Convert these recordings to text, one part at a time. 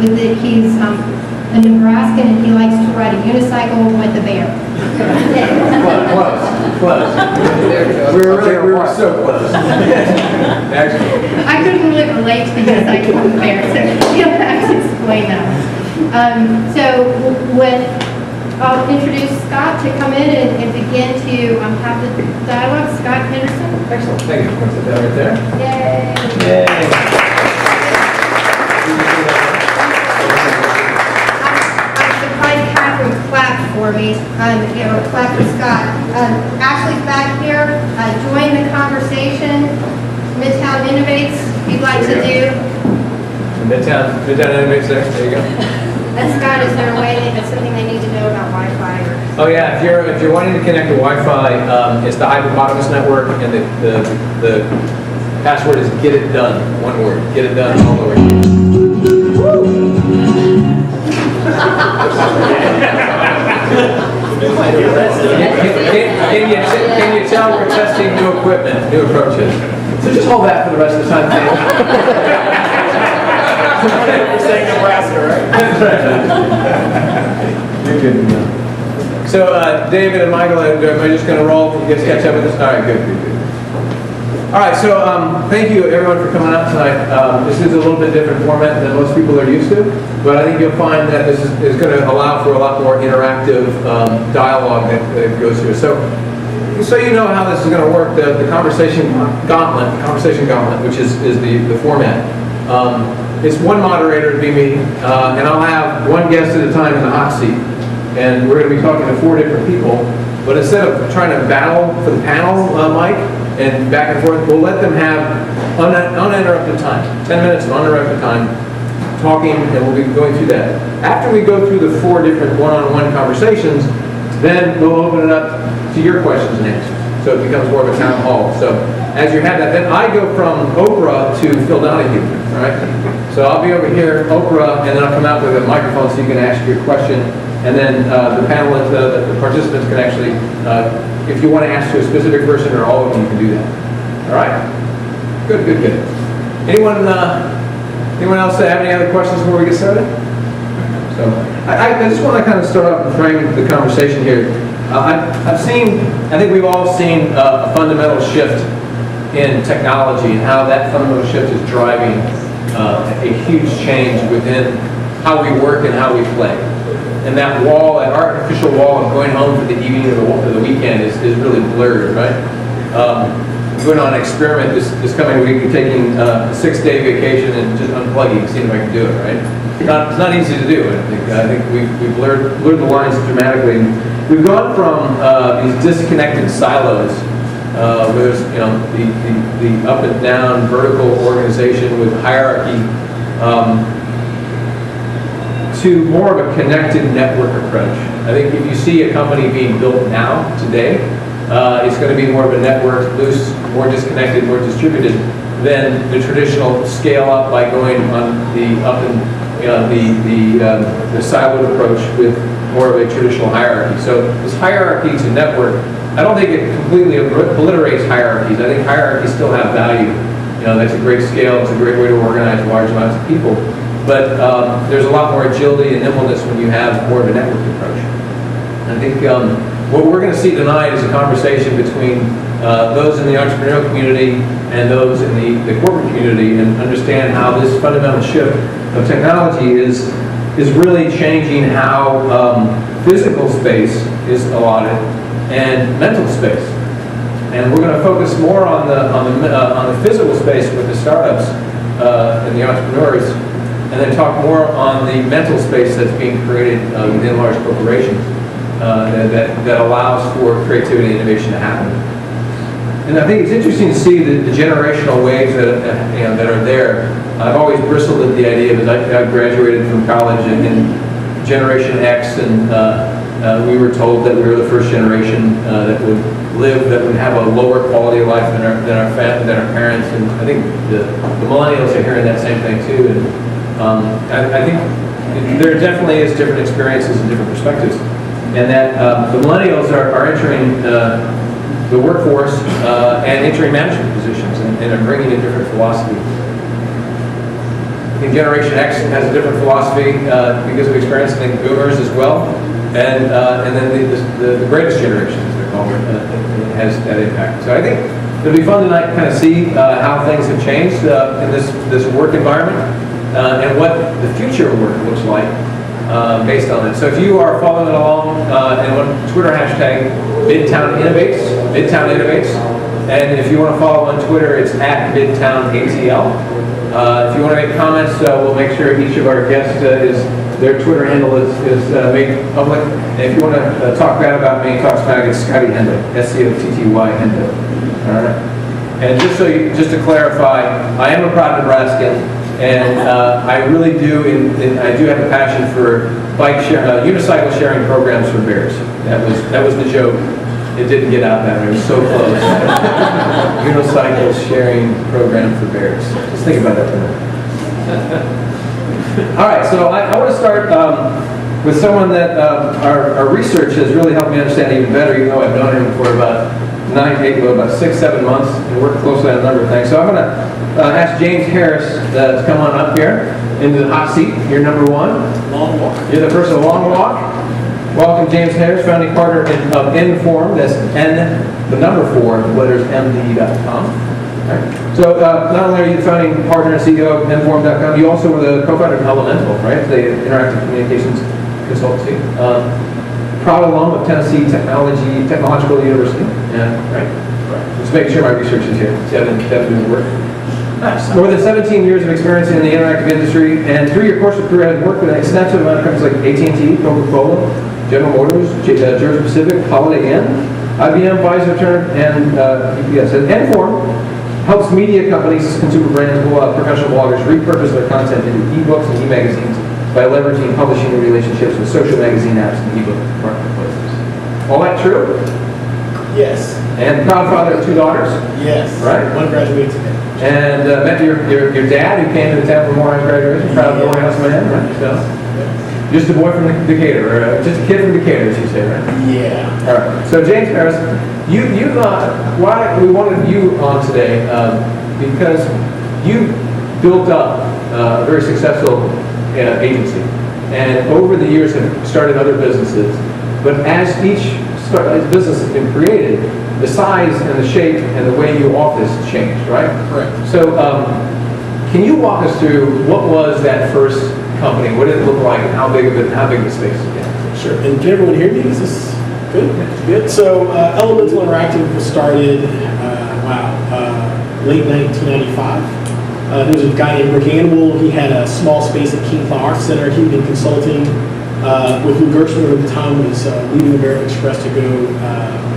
was that he's a Nebraskan and he likes to ride a unicycle with a bear. Close. We were so close. Actually. I couldn't really relate to the unicycle with a bear, so you'll have to explain that. So I'll introduce Scott to come in and begin to have the dialogue. Scott Henderson. Excellent. Thank you. Put that right there. Yay. Yay. I'm surprised Catherine clapped for me, or clapped for Scott. Ashley's back here. Join the conversation. Midtown Innovates, if you'd like to do. Midtown Innovates there. There you go. And Scott, is there a way that's something they need to know about Wi-Fi? Oh yeah, if you're wanting to connect to Wi-Fi, it's the Hypopotamus network, and the password is "get it done." One word, get it done all over. Can you tell we're testing new equipment, new approaches? So just hold that for the rest of the time. You're saying Nebraska, right? You're good to go. So David and Michael, am I just going to roll? You guys catch up with us? All right, good. All right, so thank you everyone for coming out tonight. This is a little bit different format than most people are used to, but I think you'll find that this is going to allow for a lot more interactive dialogue that goes here. So you know how this is going to work, the conversation gauntlet, which is the format. It's one moderator to be me, and I'll have one guest at a time in the hot seat. And we're going to be talking to 4 different people. But instead of trying to battle for the panel mic and back and forth, we'll let them have uninterrupted time, 10 minutes of uninterrupted time, talking, and we'll be going through that. After we go through the 4 different one-on-one conversations, then we'll open it up to your questions and answers. So it becomes more of a town hall. So as you have that, then I go from Oprah to Phil Donahue, all right? So I'll be over here, Oprah, and then I'll come out with a microphone so you can ask your question. And then the panelists, the participants can actually, if you want to ask to a specific person or all of them, you can do that. All right? Good. Anyone else have any other questions before we get started? So I just want to kind of start off and frame the conversation here. I think we've all seen a fundamental shift in technology and how that fundamental shift is driving a huge change within how we work and how we play. And that artificial wall of going home for the evening or the weekend is really blurred, right? Going on an experiment this coming week, taking a 6-day vacation and just unplugging, seeing if I can do it, right? It's not easy to do. I think we've blurred the lines dramatically. We've gone from these disconnected silos, where there's the up and down vertical organization with hierarchy, to more of a connected network approach. I think if you see a company being built now, today, it's going to be more of a network, loose, more disconnected, more distributed than the traditional scale up by going on the up and the siloed approach with more of a traditional hierarchy. So this hierarchy to network, I don't think it completely obliterates hierarchies. I think hierarchies still have value. That's a great scale. It's a great way to organize large amounts of people. But there's a lot more agility and nimbleness when you have more of a network approach. I think what we're going to see tonight is a conversation between those in the entrepreneurial community and those in the corporate community, and understand how this fundamental shift of technology is really changing how physical space is allotted and mental space. And we're going to focus more on the physical space with the startups and the entrepreneurs, and then talk more on the mental space that's being created within large corporations that allows for creativity and innovation to happen. And I think it's interesting to see the generational waves that are there. I've always bristled at the idea that I graduated from college in Generation X, and we were told that we were the first generation that would have a lower quality of life than our parents. And I think the millennials are hearing that same thing too. And I think there definitely is different experiences and different perspectives, and that the millennials are entering the workforce and entering management positions and are bringing a different philosophy. I think Generation X has a different philosophy because of experience. I think Boomers as well, and then the greatest generation, as they're called, has that impact. So I think it'll be fun tonight to kind of see how things have changed in this work environment and what the future of work looks like based on it. So if you are following along and on Twitter hashtag Midtown Innovates, and if you want to follow on Twitter, it's at MidtownATL. If you want to make comments, we'll make sure each of our guests their Twitter handle is made public. And if you want to talk bad about me, talk smack, it's Scotty Hendo, SCOTTY Hendo. All right. And just to clarify, I am a proud Nebraskan, and I really do. I do have a passion for unicycle sharing programs for bears. That was the joke. It didn't get out that way. It was so close. Unicycle sharing program for bears. Just think about that for a minute. All right, so I want to start with someone that our research has really helped me understand even better, even though I've known him for about 6-7 months and worked closely on a number of things. So I'm going to ask James Harris to come on up here into the hot seat. You're number one. Long walk. You're the person long walk. Welcome, James Harris, founding partner of Inform. That's the number 4, the letters MD.com. Right. So not only are you the founding partner and CEO of Inform.com, you also were the co-founder of Elemental, right? The interactive communications consultancy. Proud alum of Tennessee Technological University. Yeah, right. Just making sure my research is here. Devin doing the work. Nice. More than 17 years of experience in the interactive industry, and through your course of career, I've worked with an extensive amount of companies like AT&T, Coca-Cola, General Motors, Georgia Pacific, Holiday Inn, IBM, Pfizer, Turner, and UPS. And Inform helps media companies, consumer brands, professional bloggers repurpose their content into ebooks and e-magazines by leveraging publishing relationships with social magazine apps and ebook marketplaces. All that true? Yes. And proud father of 2 daughters? Yes. Right. One graduated today. And met your dad, who came to the town for Morehouse graduation. Proud Morehouse man, right? So, just a boy from Decatur, or just a kid from Decatur, as you say, right? Yeah. All right. So James Harris, why we wanted you on today? Because you built up a very successful agency, and over the years have started other businesses. But as each business has been created, the size and the shape and the way you office changed, right? Correct. So can you walk us through what was that first company? What did it look like, and how big the space was? Sure. And can everyone hear me? Is this good? Good. So Elemental Interactive was started, late 1995. There was a guy named Rick Animal. He had a small space at King Cloud Arts Center. He'd been consulting with Lou Gershman at the time, was leaving American Express to go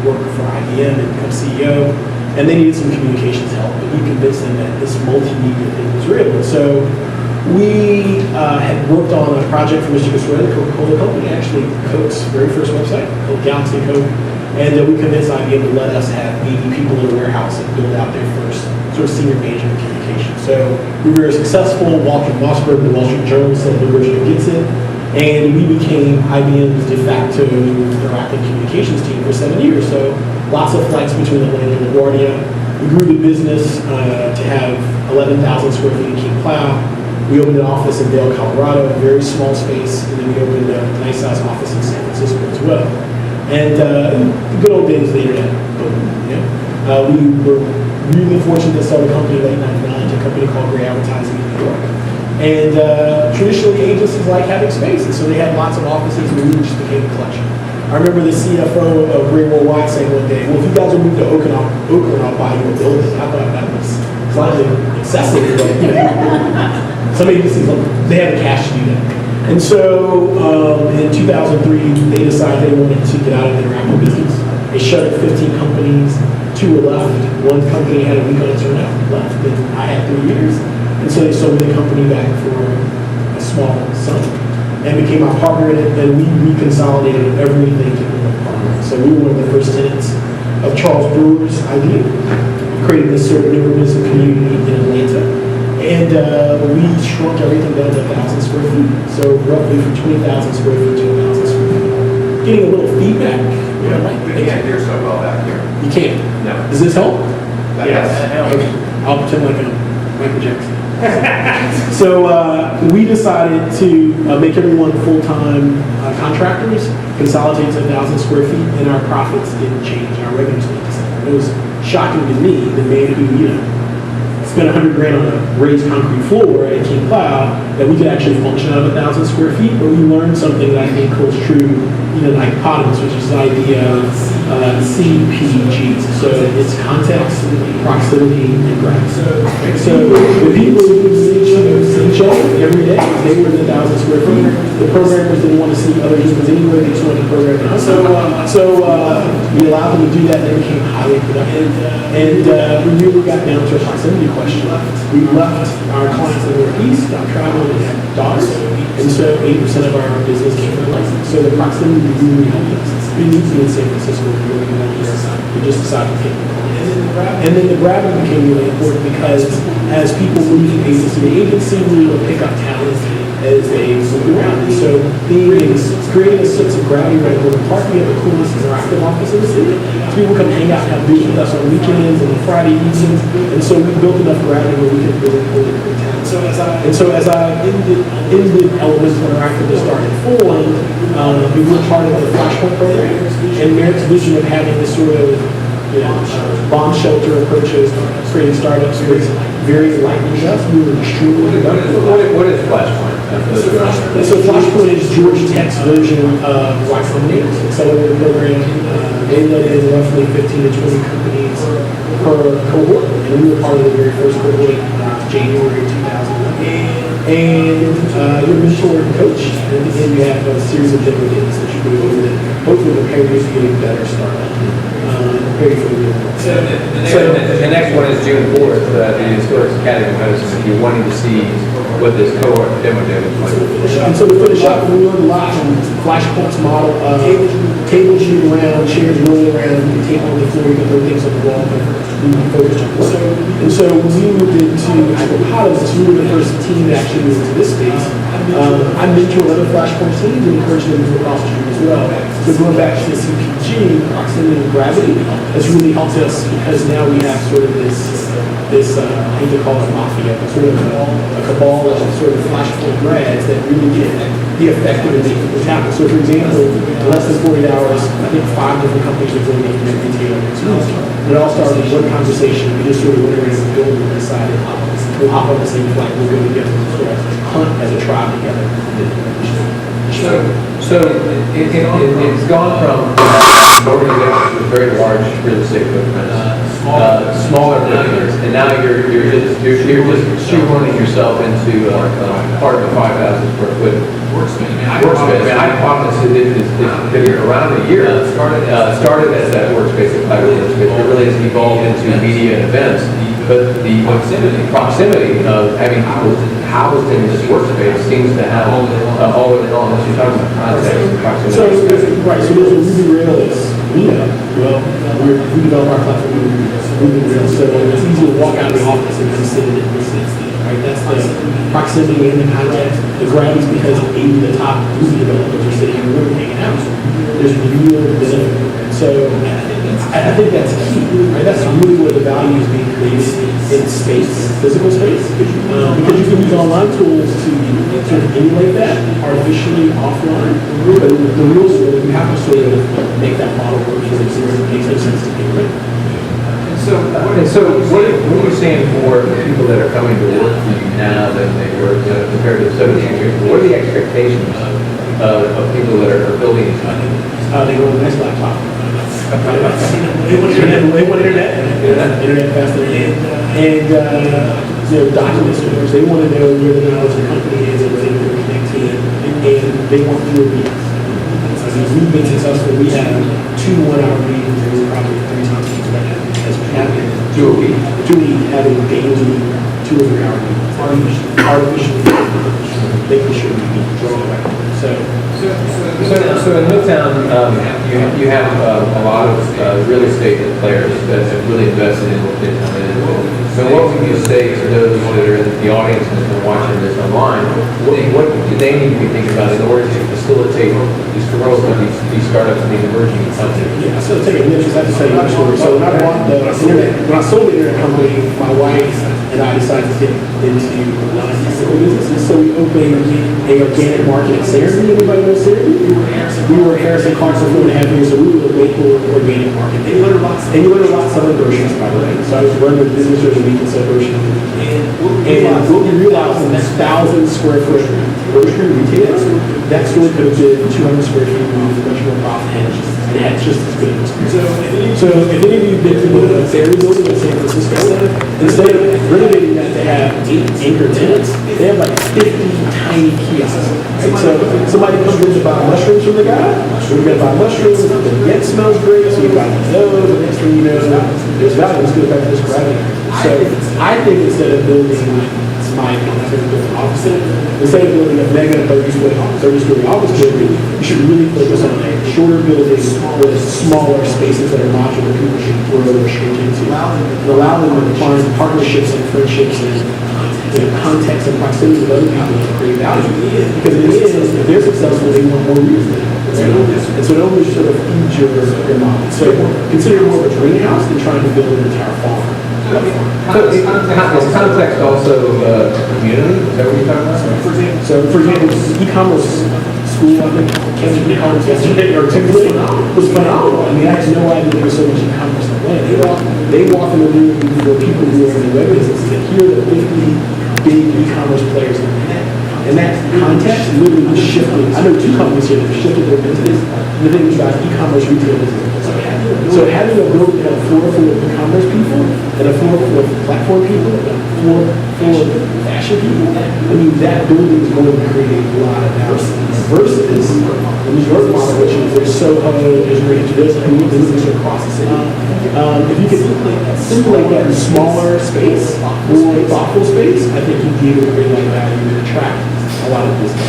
work for IBM and become CEO. And they needed some communications help, but he convinced them that this multimedia thing was real. And so we had worked on a project for Mr. Gusroy, the Coca-Cola company, actually Coke's very first website, called Galaxy Coke. And we convinced IBM to let us have 80 people in a warehouse and build out their first sort of senior management communication. So we were very successful. Walter Mossberg, the Wall Street Journal, said Lou Gershman gets it. And we became IBM's de facto interactive communications team for 7 years. So lots of flights between Atlanta and LaGuardia. We grew the business to have 11,000 square feet in King Cloud. We opened an office in Vail, Colorado, a very small space, and then we opened a nice size office in San Francisco as well. And the good old days of the internet. We were really fortunate to start a company in late 99, a company called Gray Advertising in New York. And traditionally, agencies like having space, and so they had lots of offices, and we just became a collection. I remember the CFO of Gray Worldwide saying one day, well, if you guys will move to Oakland, I'll buy you a building. I thought that was slightly excessive, but some agencies, they have the cash to do that. And so in 2003, they decided they wanted to get out of the interactive business. They shuttered 15 companies, 2 were left. One company had a week on its own out, left, and I had 3 years. And so they sold the company back for a small sum and became our partner in it, and we reconsolidated everything to become a partner. So we were one of the first tenants of Charles Brewer's idea, creating this sort of neighborhood community in Atlanta. And we shrunk everything down to 1,000 square feet. So roughly from 20,000 square feet to 1,000 square feet. Getting a little feedback. Yeah, we can't hear so well back here. You can't? No. Does this help? Yes. Okay. I'll pretend like I'm Michael Jackson. So we decided to make everyone full-time contractors, consolidate to 1,000 square feet, and our profits didn't change, and our revenues didn't decline. It was shocking to me, the man who, spent $100,000 on a raised concrete floor at King Cloud, that we could actually function out of 1,000 square feet, but we learned something that I think holds true, like hypotenuse, which is the idea of CPG. So it's context, proximity, and gravity. So the people who see each other every day, they were in 1,000 square feet. The programmers didn't want to see other humans anywhere, they just wanted to program them. So we allowed them to do that, and they became highly productive. And we really got down to a proximity question. We left our clients in the Northeast, got traveling and had daughters, and so 80% of our business came from license. So the proximity really helped us. We need to be in San Francisco, we just decided to take the clients. And then the gravity became really important because as people moved from agency to agency, we would pick up talent as they moved around. And so creating a sense of gravity right over the park, we have the coolest interactive office in the city. So people come hang out and have beers with us on weekends and on Friday evenings. And so we built enough gravity where we could really pull in great talent. So as I ended Elements Interactive to start at Fulham, we were part of the Flashpoint program. And Merrick's vision of having this sort of bomb shelter approach of creating startups was very enlightening to us. We were extremely productive. What is Flashpoint? So Flashpoint is Georgia Tech's version of Y Combinator, accelerator program. They let in roughly 15 to 20 companies per cohort, and we were part of the very first cohort, January 2011. And you're a mentor and coach, and then you have a series of demo days that you do that hopefully prepare you to be a better startup. Prepare you for the real world. So the next one is June 4th, the Historic Academy of Medicine. If you're wanting to see what this cohort demo day looks like. And so we finish up, we learned a lot from Flashpoint's model of tables moving around, chairs rolling around, you can tape on the floor, you can throw things on the wall, but we focused on work. And so when we moved into Hypopotamus, we were the first team to actually move into this space. I mentor other Flashpoint teams and encourage them to move across the street as well. So going back to the CPG, proximity and gravity, has really helped us because now we have sort of this I hate to call it mafia, but sort of a cabal of sort of Flashpoint grads that really can be effective in making things happen. So for example, in less than 48 hours, I think 5 different companies are going to make a retailer next week. It all started with one conversation. We just sort of went around the building and decided we'll hop on the same flight, we'll go together, and sort of hunt as a tribe together. So it's gone from organizations with very large real estate footprints, smaller footprints, and now you're just shoehorning yourself into part of a 5,000 square foot workspace. I mean, Hypothesis has been around a year. Started as that workspace, a private workspace, but really has evolved into media and events. But the proximity of having people housed in this workspace seems to have all of it on. As you're talking about context and proximity. So there's a Ruby Rails meetup. Well, we develop our platform Ruby Rails, so it's easy to walk out of the office and come sit in it. Right? That's the proximity and the context. The gravity is because 80 of the top Ruby developers are sitting in the room hanging out. There's real benefit. So I think that's key. Right? That's really where the value is being created in space, physical space, because you can use online tools to sort of emulate that artificially offline. But the real world, you have to sort of make that model work for it. It makes no sense to me, right? So what are you saying for the people that are coming to work for you now than they were compared to 17 years ago? What are the expectations of people that are building these companies? They go to the next laptop. They want internet. Internet faster than and document storage. They want to know where the knowledge of the company is and where they can connect to it, and they want fewer meetings. I mean, we've been successful. We have 2 1-hour meetings, and we're probably 3 times as many as we have been. 2 a week. 2 a week, having daily 2 or 3 hour meetings. Artificially making sure we meet right. So in Midtown, you have a lot of real estate players that have really invested in Midtown. So what would you say to those that are in the audience and are watching this online? What do they need to be thinking about in order to facilitate this growth of these startups and these emerging companies? Yeah, so take a minute, I have to tell you a story. So when I bought the internet, when I sold the internet company, my wife and I decided to get into non-technical businesses. So we opened a organic market at Sarandon. Anybody know Sarandon? We were at Harrison Clark for 4.5 years, so we were a local organic market. And you learn a lot selling groceries, by the way. So I was running a business during the week and sell groceries. And what we realized in this 1,000 square foot grocery retail, that store could have been 200 square feet with much more profit, and it had just as good of experience. So if any of you have been to the Ferry building in San Francisco, instead of renovating that to have 8 anchor tenants, they have like 50 tiny kiosks. Right? So somebody comes in to buy mushrooms from the guy, we're going to buy mushrooms, the get smells great, so you buy those, the next thing you know, there's value. Let's go back to this gravity. So I think instead of building, it's my opinion, I think building opposite, instead of building a mega 30-story office building, you should really focus on a shorter building with smaller spaces that are modular people should grow or shrink into. And allow them to find partnerships and friendships and context and proximity with other people to create value. Because in the end, if they're successful, they want more real estate. And so it always sort of feeds your model. So consider it more of a greenhouse than trying to build an entire farm. So is context also community? Is that what you're talking about? For example, e-commerce school, I think, Kansas e-commerce yesterday or Tuesday was phenomenal. I mean, I had no idea there was so much e-commerce in Atlanta. They walk in the room for people who are in the web business and hear the 50 big e-commerce players in the and that context literally shifted. I know 2 companies here that shifted their business. And the thing is about e-commerce retail business. So having a building a floor full of e-commerce people and a floor full of platform people and a floor full of fashion people, I mean, that building is going to create a lot of value. Versus the New York model, which is there's Soho, there's Ridge, there's businesses across the city. If you could simulate that in smaller space, more thoughtful space, I think you'd be able to bring that value and attract a lot of business.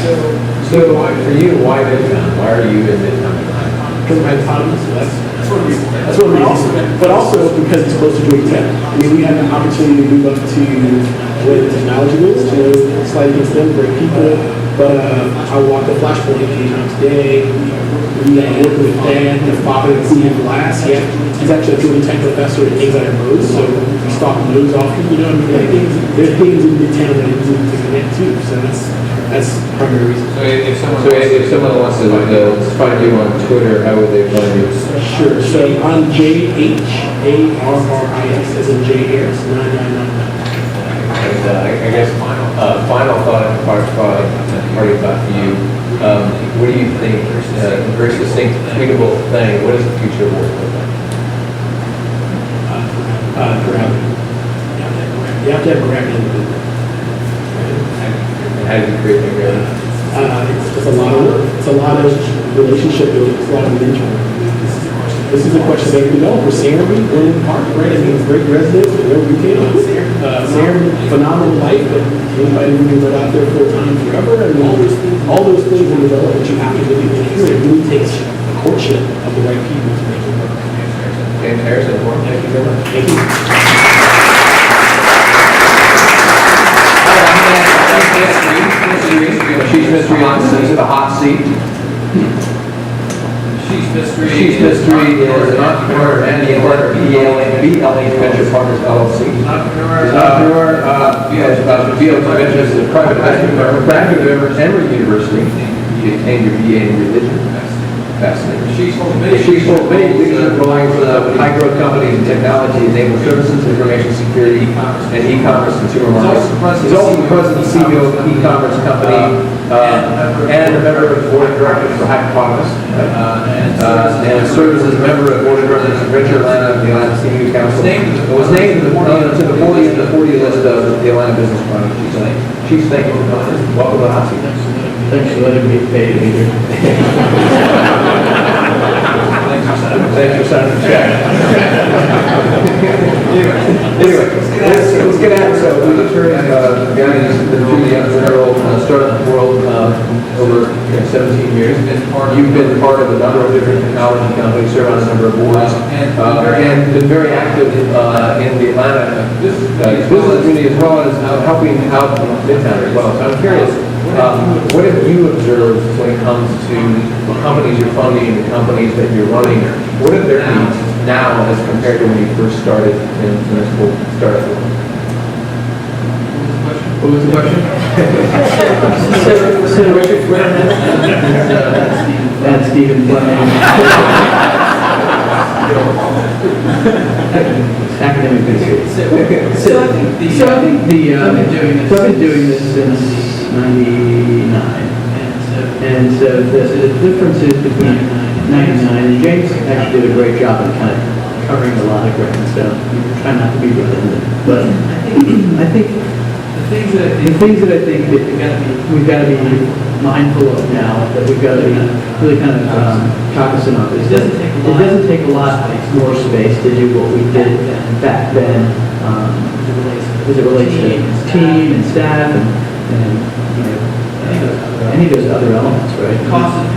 So for you, why Midtown? Why are you in Midtown? Because of my autonomy, so that's what we also, but also because it's close to doing tech. I mean, we had an opportunity to move up to where the technology moves, slightly against them, great people, but I walk the flashpoint a few times a day. We work with Dan, the father of Cleveland Glass. He's actually a Georgia Tech professor at Anxiety Rose, so we stalk those often. I mean, there's things in Midtown that we need to connect to, so that's the primary reason. So if someone wants to find you on Twitter, how would they find you? Sure. So I'm JHARRIS, as in J Harris 999. And I guess final thought and party thought for you. What do you think, very succinct, tweetable thing, what does the future of work look like? Gravity. You have to have gravity in the business. How do you create that gravity? It's a lot of work. It's a lot of relationship building. It's a lot of mentoring. This is a question that we know for Sarandon, Glen Park, right? I mean, great residents, great retail. Sarandon, phenomenal life, but anybody who can live out there full time forever. I mean, all those things in development you have to really get here. It really takes a courtship of the right people to make it work. James Harrison, thank you very much. Thank you. She's Mystery on the hot seat. She's Mystery is an entrepreneur and the partner of BLA Venture Partners LLC. He's an entrepreneur, has BLA Ventures is a private graduate of Emory University. He obtained your BA in religion. Fascinating. She's full of many leadership roles with high-growth companies in technology, enabled services, information security, and e-commerce consumer markets. He's also the president and CEO of an e-commerce company and a member of the board of directors for Hypothesis, and serves as a member of the board of directors of Greater Atlanta, the Atlanta City Council. It was named to the 40 list of the Atlanta Business Project. Chief, thank you for coming. Welcome to the hot seat. Thanks for letting me pay to be here. Thanks for signing the check. Anyway, let's get at it. So we just heard guys who's been through the entrepreneurial startup world over 17 years. You've been part of a number of different technology companies, served on a number of boards, and been very active in the Atlanta business community as well as helping out Midtown as well. So I'm curious, what have you observed when it comes to the companies you're funding, the companies that you're running? What are their needs now as compared to when you first started in this whole startup world? What was the question? That's Stephen Fleming. Academic history. So I think I've been doing this since '99, and so the differences between '99 and James actually did a great job of kind of covering a lot of ground. So try not to be redundant, but I think the things that I think that we've got to be mindful of now, that we've got to be really kind of cognizant of, is that it doesn't take a lot more space to do what we did back then, as it relates to team and staff and you know, any of those other elements, right?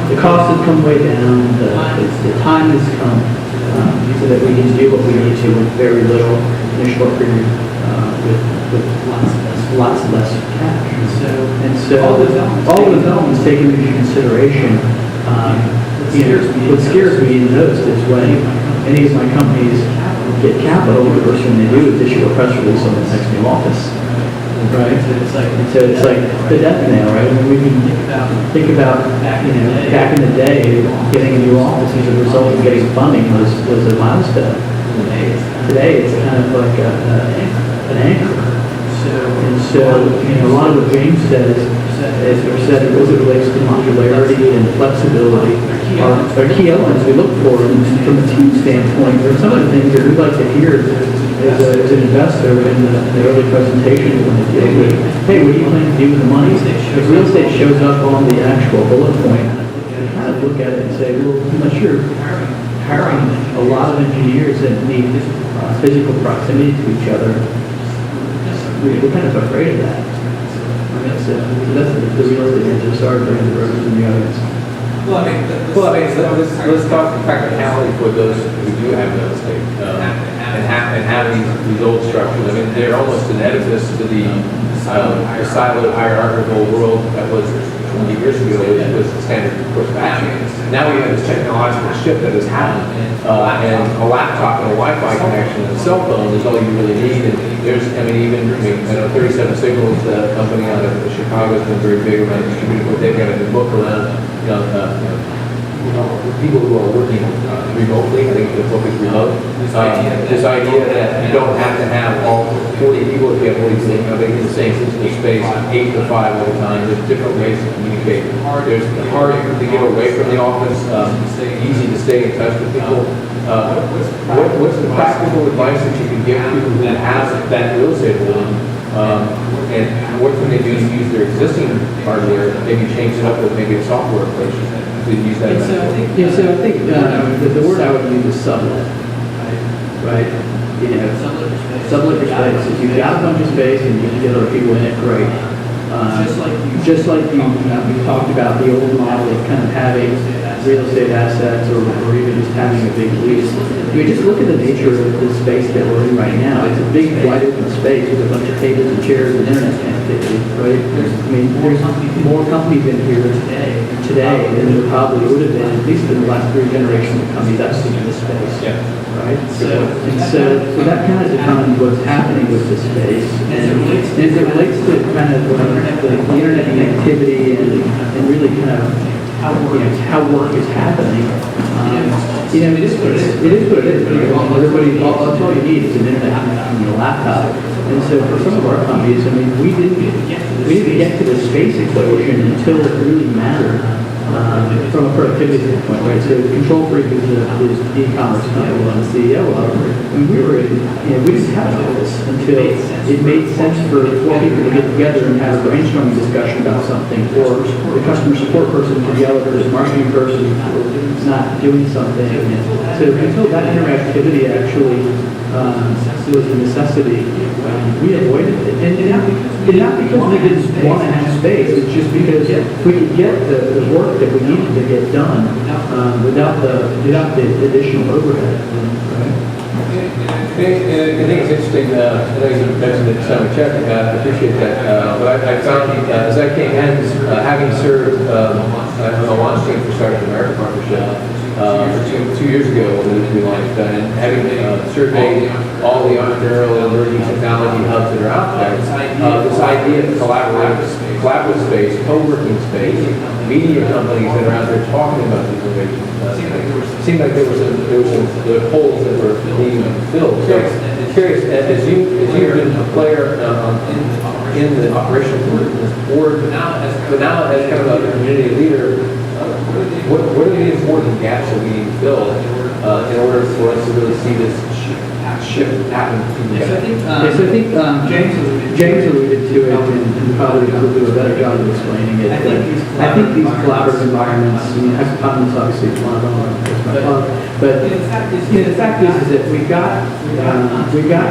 The cost has come way down, the time has come, so that we can do what we need to with very little in a short period, with lots less cash. And so all those elements taken into consideration, you know, what scares me the most is when any of my companies get capital, the first thing they do is issue a press release on the next new office. Right? And so it's like the death knell, right? I mean, we can think about, you know, back in the day, getting a new office as a result of getting funding was a milestone. Today it's kind of like an anchor. And so, you know, a lot of what James says, as it relates to modularity and flexibility, are key elements we look for. And from a team standpoint, there are some of the things that we'd like to hear as an investor in the early presentation when they deal with, hey, what do you plan to do with the money? If real estate shows up on the actual bullet point, you kind of look at it and say, well, unless you're hiring a lot of engineers that need physical proximity to each other, we're kind of afraid of that. So that's the real estate answer. Sorry for interrupting in the audience. Well, I mean, let's talk practicality for those who do have real estate and have these old structures. I mean, they're almost an edifice to the siloed hierarchical world that was 20 years ago. It was the standard course of action. Now we have this technological shift that has happened, and a laptop and a Wi-Fi connection and a cell phone is all you really need. And there's, I know 37 Signals, the company out of Chicago, has been very big around distributing what they've got in the book around, people who are working remotely. I think the book is remote. This idea that you don't have to have all 40 people if you have 40 people, they in the same physical space, 8 to 5 all the time. There's different ways to communicate. There's hard to get away from the office, easy to stay in touch with people. What's the practical advice that you can give people who have that real estate holding? And what can they do to use their existing hardware, maybe change it up with maybe a software approach to use that? So I think the word I would use is sublet, right? You know, sublet your space. If you've got a bunch of space and you can get other people in it, great. Just like you talked about the old model of kind of having real estate assets or even just having a big lease. You just look at the nature of the space that we're in right now. It's a big, wide open space with a bunch of tables and chairs and internet connectivity, right? There's more companies in here today than there probably would have been, at least in the last 3 generations of companies I've seen in this space. Yeah. Right? So that kind of defines what's happening with this space. And as it relates to kind of the internet connectivity and really kind of how work is happening, it is what it is. Everybody, all you need is an internet connection and a laptop. And so for some of our companies, I mean, we didn't get to the space equation until it really mattered. From a productivity standpoint, right? So Control Freak is the e-commerce company I'm the CEO of, and we didn't have all this until it made sense for 4 people to get together and have a brainstorming discussion about something, or the customer support person to yell at the marketing person for not doing something. So until that interactivity actually was a necessity, we avoided it. And not because we didn't want to have space, it's just because we could get the work that we needed to get done without the additional overhead. Right? I think it's interesting. I know you mentioned the summer check. I appreciate that. But I found as I came in, having served on the launch team for Startup America Partnership, two years ago when we launched, and having surveyed all the entrepreneurial and emerging technology hubs that are out there, this idea of collaborative space, co-working space, media companies that are out there talking about these innovations, seemed like there were some holes that were being filled. So, curious, as you've been a player in the operational board, but now as kind of a community leader, what are the important gaps that we need to fill in order for us to really see this shift happen? So I think James alluded to it, and probably will do a better job of explaining it. I think these collaborative environments, I mean, autonomous obviously is one of them, but the fact is that we've got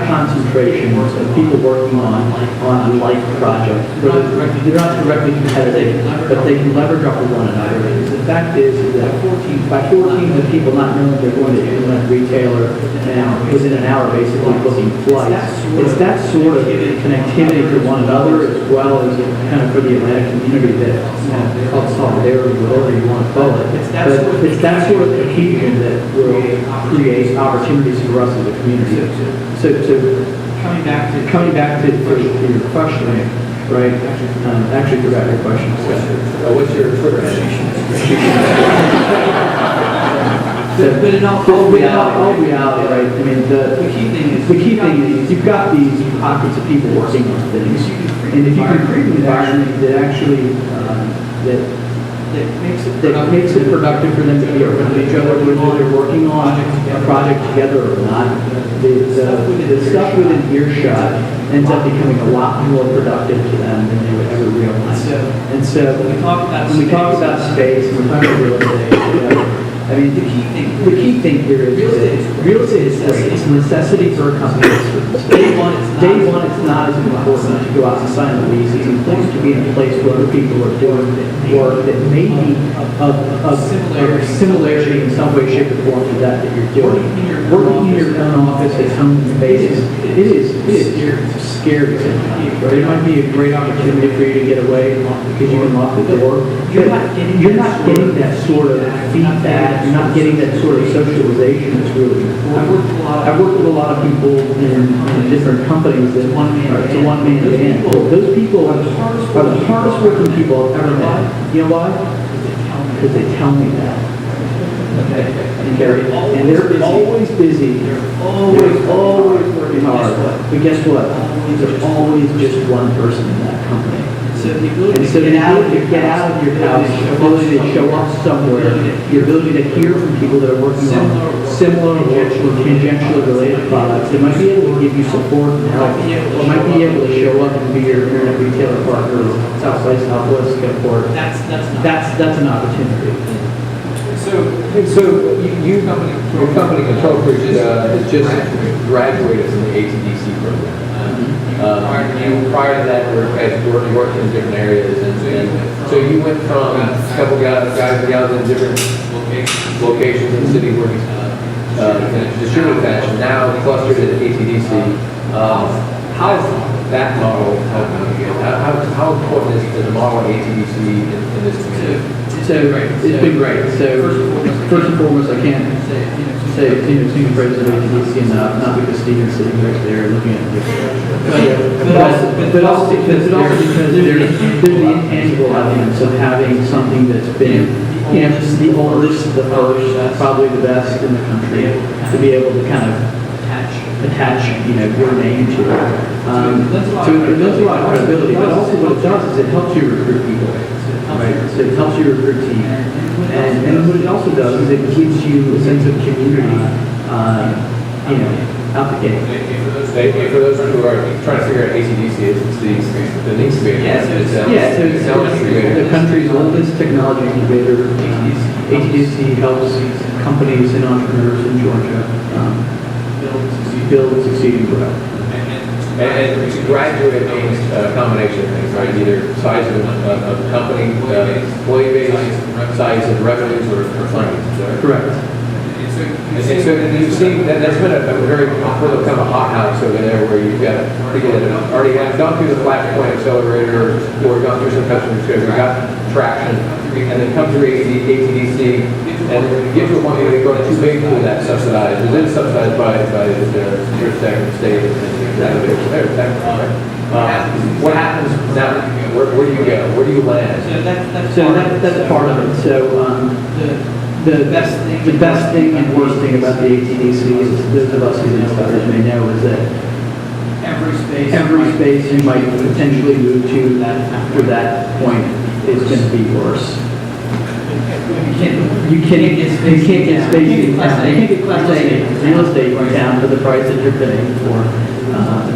concentration of people working on like projects, but they're not directly competitive, but they can leverage off of one another. The fact is that by 14 the people not knowing they're going to implement retailer and within an hour basically booking flights, it's that sort of connectivity to one another as well as kind of for the Atlanta community that, called solidarity, whatever you want to call it. But it's that sort of cohesion that will create opportunities for us as a community. So coming back to your question, right? Actually forgot your question. What's your Twitter But in all reality, right? I mean, the key thing is you've got these pockets of people working on things, and if you can create an environment that actually that makes it productive for them to be around each other, whether they're working on a project together or not, the stuff within earshot ends up becoming a lot more productive to them than they would ever realize. And so when we talk about space and we're talking about real estate, I mean, the key thing here is that real estate is great. It's a necessity for a company. Day one, it's not as important to go out and sign a lease. It's important to be in a place where other people are doing work that may be of similarity in some way, shape, or form to that you're doing. Working in your own office at home basis, it is scary sometimes, right? It might be a great opportunity for you to get away because you can lock the door. You're not getting that sort of feedback. You're not getting that sort of socialization that's really important. I've worked with a lot of people in different companies that it's a one-man band. Well, those people are the hardest working people I've ever met. You know why? Because they tell me that. Okay. And they're always busy. They're always working hard. But guess what? There's always just one person in that company. So the ability to get out of your house, the ability to show up somewhere, the ability to hear from people that are working on similar or tangentially related products, they might be able to give you support and help. They might be able to show up and be your internet retailer partner, South by Southwest, Airport. That's an opportunity. So your company Control Freak just graduated from the ATDC program. Prior to that, you worked in different areas, and so you went from a couple guys and gals in different locations in the city working in a distributed fashion, now clustered at ATDC. How's that model helping you? How important is the model of ATDC in this community? So it's been great. So first and foremost, I can't say senior president of ATDC enough, not because Steven's sitting right there looking at me, but also because there's the intangible elements of having something that's been, the oldest, the first, probably the best in the country, to be able to kind of attach, your name to it. So it builds a lot of credibility, but also what it does is it helps you recruit people. Right, so it helps you recruit team, and what it also does is it gives you a sense of community, out the gate. For those who are trying to figure out ACDC, it's the incubator. It's the country's oldest technology incubator. ATDC helps companies and entrepreneurs in Georgia build, succeed, and grow. And graduate means a combination of things, right? Either size of company, employee base, size of revenues, or funding. Correct. And so you've seen that's been a very kind of a hothouse over there, where you've got people that have already gone through the Flashpoint Accelerator or gone through some customer discovery, got traction, and then come through ATDC, and get to a point where they grow too big for that subsidized. It is subsidized by the Secure Secretary of State and what happens now? Where do you go? Where do you land? So that's part of it. So the best thing and worst thing about the ATDC is those of us who installers may know is that every space you might potentially move to after that point is going to be worse. You can't get space in town. You can't get class A real estate in town for the price that you're paying for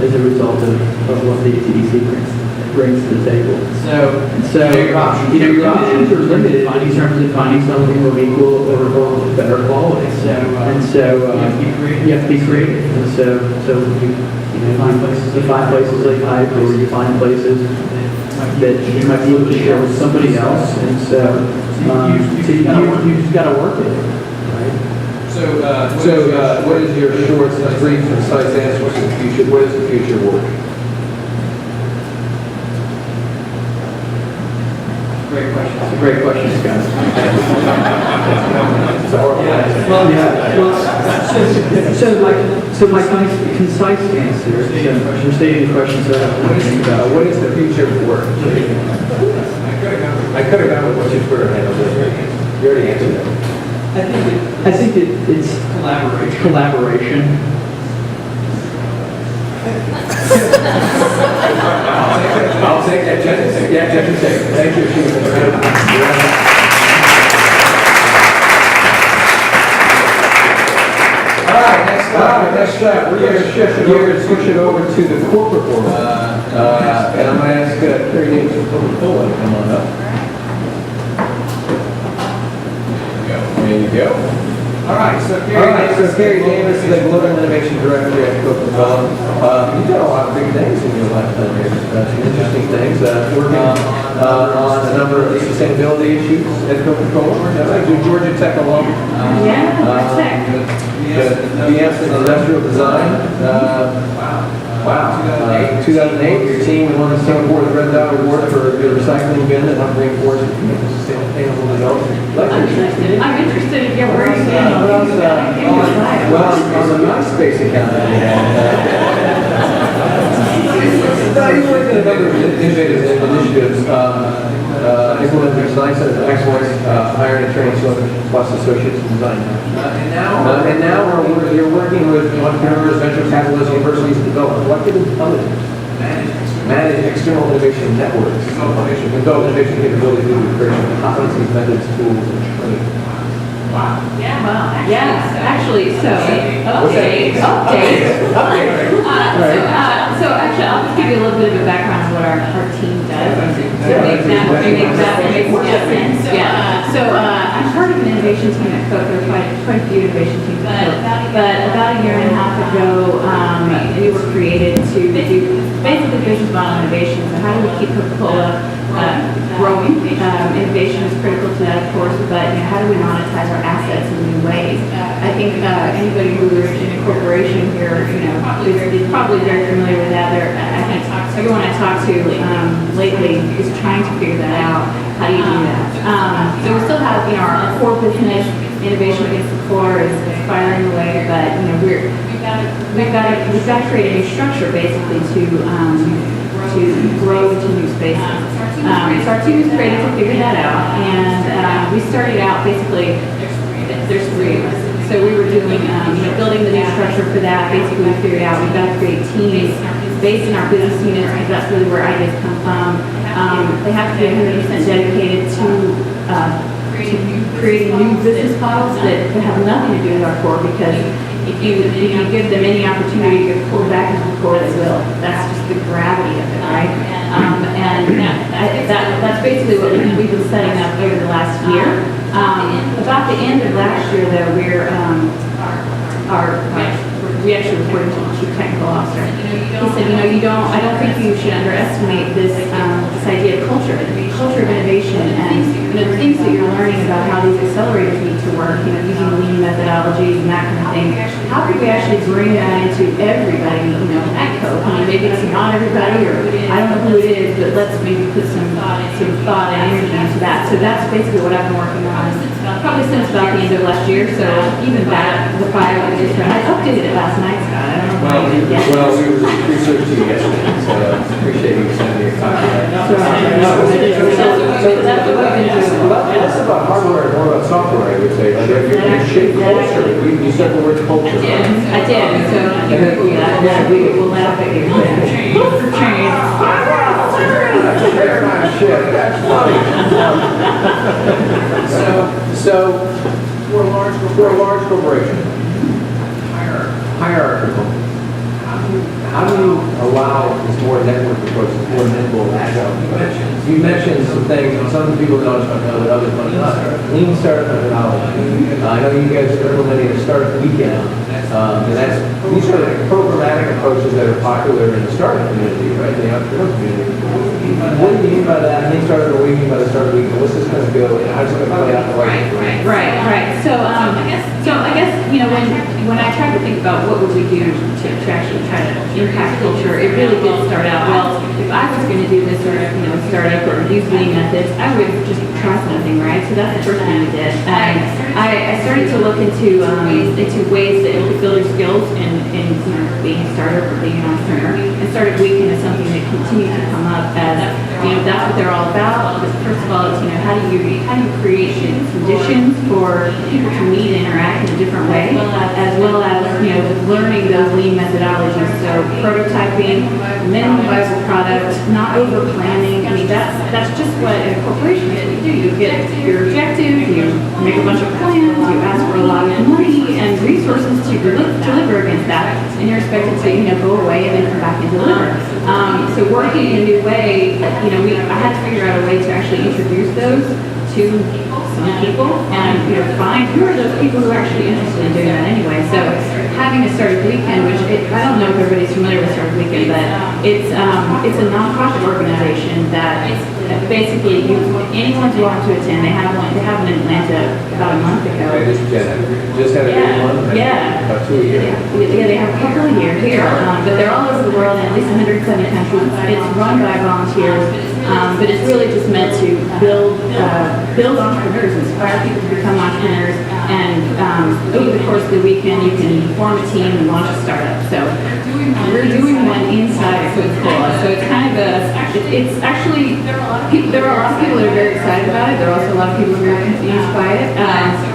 as a result of what the ATDC brings to the table. So your options are limited in terms of finding something of equal or better quality. So you have to be creative. And so you find places like Hype, or you find places that you might be able to share with somebody else, and so you just got to work it, right? So what is your short, brief, concise answer to the future? What is the future work? Great question. It's a great question, Scott. So my concise answer, you're stating the question, so What is the future of work? I could have gone with what you Twitter handle. You already answered that. I think it's collaboration. I'll take that. Jeff can take it. Thank you. All right, next up, we're going to shift gears, switch it over to the corporate world. And I'm going to ask Carrie Davis from Coca-Cola to come on up. There you go. All right, so Carrie Davis is the Global Innovation Director at Coca-Cola. You've done a lot of big things in your lifetime here. Some interesting things. Working on a number of sustainability issues at Coca-Cola. Georgia Tech alum. Tech. BS in Industrial Design. Wow. 2008, your team won the Singapore Red Dot Award for your recycling bin and helped reinforce sustainable development. I'm interested in where you stand. Well, on the MySpace account that you had. No, you worked in a number of innovative initiatives, implementing design centers of excellence, hiring and training plus associates in design. And now you're working with entrepreneurs, venture capitalists, universities to develop collective intelligence, manage external innovation networks, develop innovation capabilities through the creation of competencies, methods, tools, and training. Wow. Yeah, actually, so, update. So actually, I'll just give you a little bit of a background on what our team does. To make that make more sense. Yeah. So I'm part of an innovation team at Coke. There are quite a few innovation teams at Coke. But about a year and a half ago, we were created to do basically business model innovation. So how do we keep Coca-Cola growing? Innovation is critical to that, of course, but how do we monetize our assets in new ways? I think anybody who is in a corporation here, is probably very familiar with that. I think everyone I talked to lately is trying to figure that out. How do you do that? So we still have, our core business, innovation against the core is firing away, but we've got to create a new structure basically to grow into new spaces. So our team was created to figure that out, and we started out basically. There's three of us. So we were doing, building the new structure for that. Basically, we figured out we've got to create teams based in our business units because that's really where ideas come from. They have to be 100% dedicated to creating new business models that have nothing to do with our core. Because if you give them any opportunity to pull back into the core, they will. That's just the gravity of it, right? That's basically what we've been setting up over the last year. About the end of last year, though, we actually reported to the chief technical officer. He said, I don't think you should underestimate this idea of culture of innovation, and the things that you're learning learning about how these accelerators need to work, you know, using lean methodologies and that kind of thing, how could we actually bring that into everybody, you know, at Coke? I mean, maybe it's not everybody, or I don't know who it is, but let's maybe put some thought and energy into that. So that's basically what I've been working on, probably since about the end of last year. So even that, the bio, I updated it last night, Scott. I don't know Well, if you did yet. well, we researched you yesterday, so appreciate you sending me a copy of that. Less about hardware, more about software, I would say. Like, you're shape culture. You said the word culture. I did, so you can Google that. Yeah, we'll laugh at you. Culture change. That's a paradigm shift. That's funny. So we're a large corporation. Hierarchical. How do you allow this more network approach, this more nimble, agile? You mentioned some things, and some people don't know that others might not. Lean startup methodology. I know you guys are implementing a startup weekend, and these are like programmatic approaches that are popular in the startup community, right? The entrepreneur community. What do you mean by that? Lean startup, or what do you mean by the startup weekend? What's this going to go? And how's it going to play out the right way? Right. So I guess, you know, when I tried to think about what would we do to actually try to impact culture, it really did start out, well, if I was going to do this sort of, you know, startup or use lean methods, I would just try something, right? So that's the first thing we did. I started to look into ways that you could build your skills in you know, being a startup or being an entrepreneur. And startup weekend is something that continues to come up as, you know, that's what they're all about. Because first of all, it's, you know, how do you create conditions for people to meet and interact in a different way, as well as, you know, learning those lean methodologies. So prototyping, minimum viable product, not over planning. I mean, that's just what in a corporation is what you do. You get your objectives, you make a bunch of plans, you ask for a lot of money and resources to deliver against that, and you're expected to, you know, go away and then come back and deliver. So working in a new way, you know, I had to figure out a way to actually introduce those to some people and, you know, find who are those people who are actually interested in doing that anyway. So having a Startup Weekend, which I don't know if everybody's familiar with Startup Weekend, but it's a nonprofit organization that basically anyone's welcome to attend. They have one in Atlanta about a month ago. I just had a good one. Yeah. About 2 years. Yeah, they have a couple a year here, but they're all over the world in at least 170 countries. It's run by volunteers, but it's really just meant to build entrepreneurs, inspire people to become entrepreneurs, and over the course of the weekend, you can form a team and launch a startup. So we're doing one inside of Coca-Cola. So it's kind of it's actually, there are a lot of people that are very excited about it. There are also a lot of people who are very confused by it.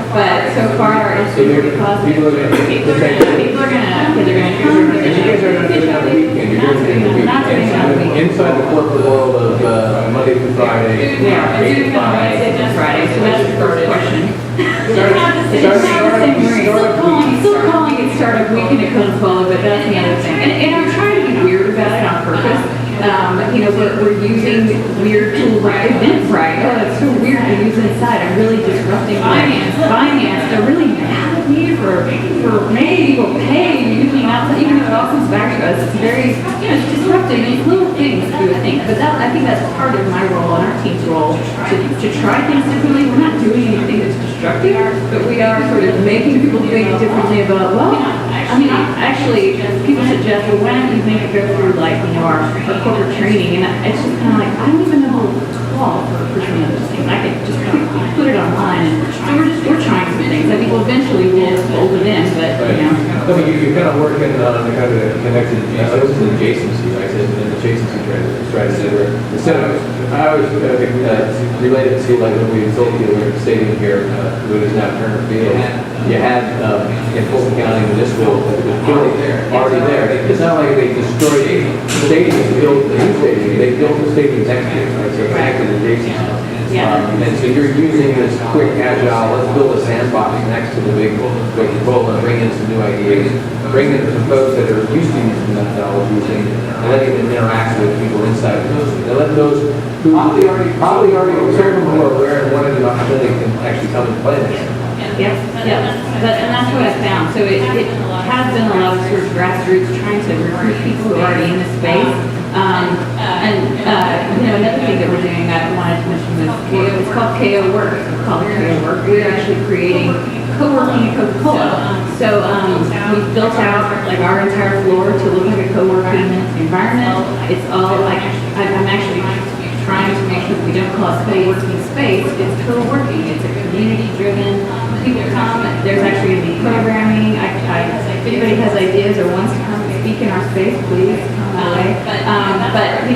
But so far, it's been really positive. People are going to come. And you guys are going to do it on the weekend. You're doing it on the weekend. Inside the corporate world of Monday through Friday. Yeah, 8 to 5. Wednesday to Friday, so that's the first question. Still calling it Startup Weekend at Coca-Cola, but that's the other thing. And I'm trying to be weird about it on purpose. You know, we're using weird tools like Eventbrite. Oh, it's so weird to use inside. I'm really disrupting finance. They're really mad at me for making people pay using outside, even if it all comes back to us. It's very, you know, it's disrupting. It's little things you would think. But I think that's part of my role and our team's role to try things differently. We're not doing anything that's destructive, but we are sort of making people think differently about, well, I mean, actually, people suggest, well, why don't you make it go through, like, you know, our corporate training? And it's just kind of like, I don't even know who to call for some of those things. I could just put it online. And so we're trying some things. I think eventually we'll fold it in, but, you know. I mean, you're kind of working on the kind of connected adjacency, right? An adjacency strategy where instead of, I always related to like when we built the Olympic Stadium here, what is now Turner Field. You had in Fulton County Municipal that was already there. It's not like they destroyed the stadium and built the new stadium. They built the stadium next to it, right? So connected adjacency. And so you're using this quick, agile, let's build a sandbox next to the big Coca-Cola and bring in some new ideas. Bring in some folks that are used to using methodologies and letting them interact with people inside. And let those who probably already some who are aware and wanted an opportunity can actually come and play this. Yeah. And that's what I found. So it has been a lot of sort of grassroots trying to recruit people who are already in the space. Another thing that we're doing I wanted to mention was KO, it's called KO Work. It's called KO Work. We're actually creating co-working at Coca-Cola. So we've built out like our entire floor to look like a co-working environment. It's all like, I'm actually trying to make sure that we don't call it co-working space. It's co-working. It's a community-driven, people come, there's actually going to be programming. If anybody has ideas or wants to come speak in our space, please come my way.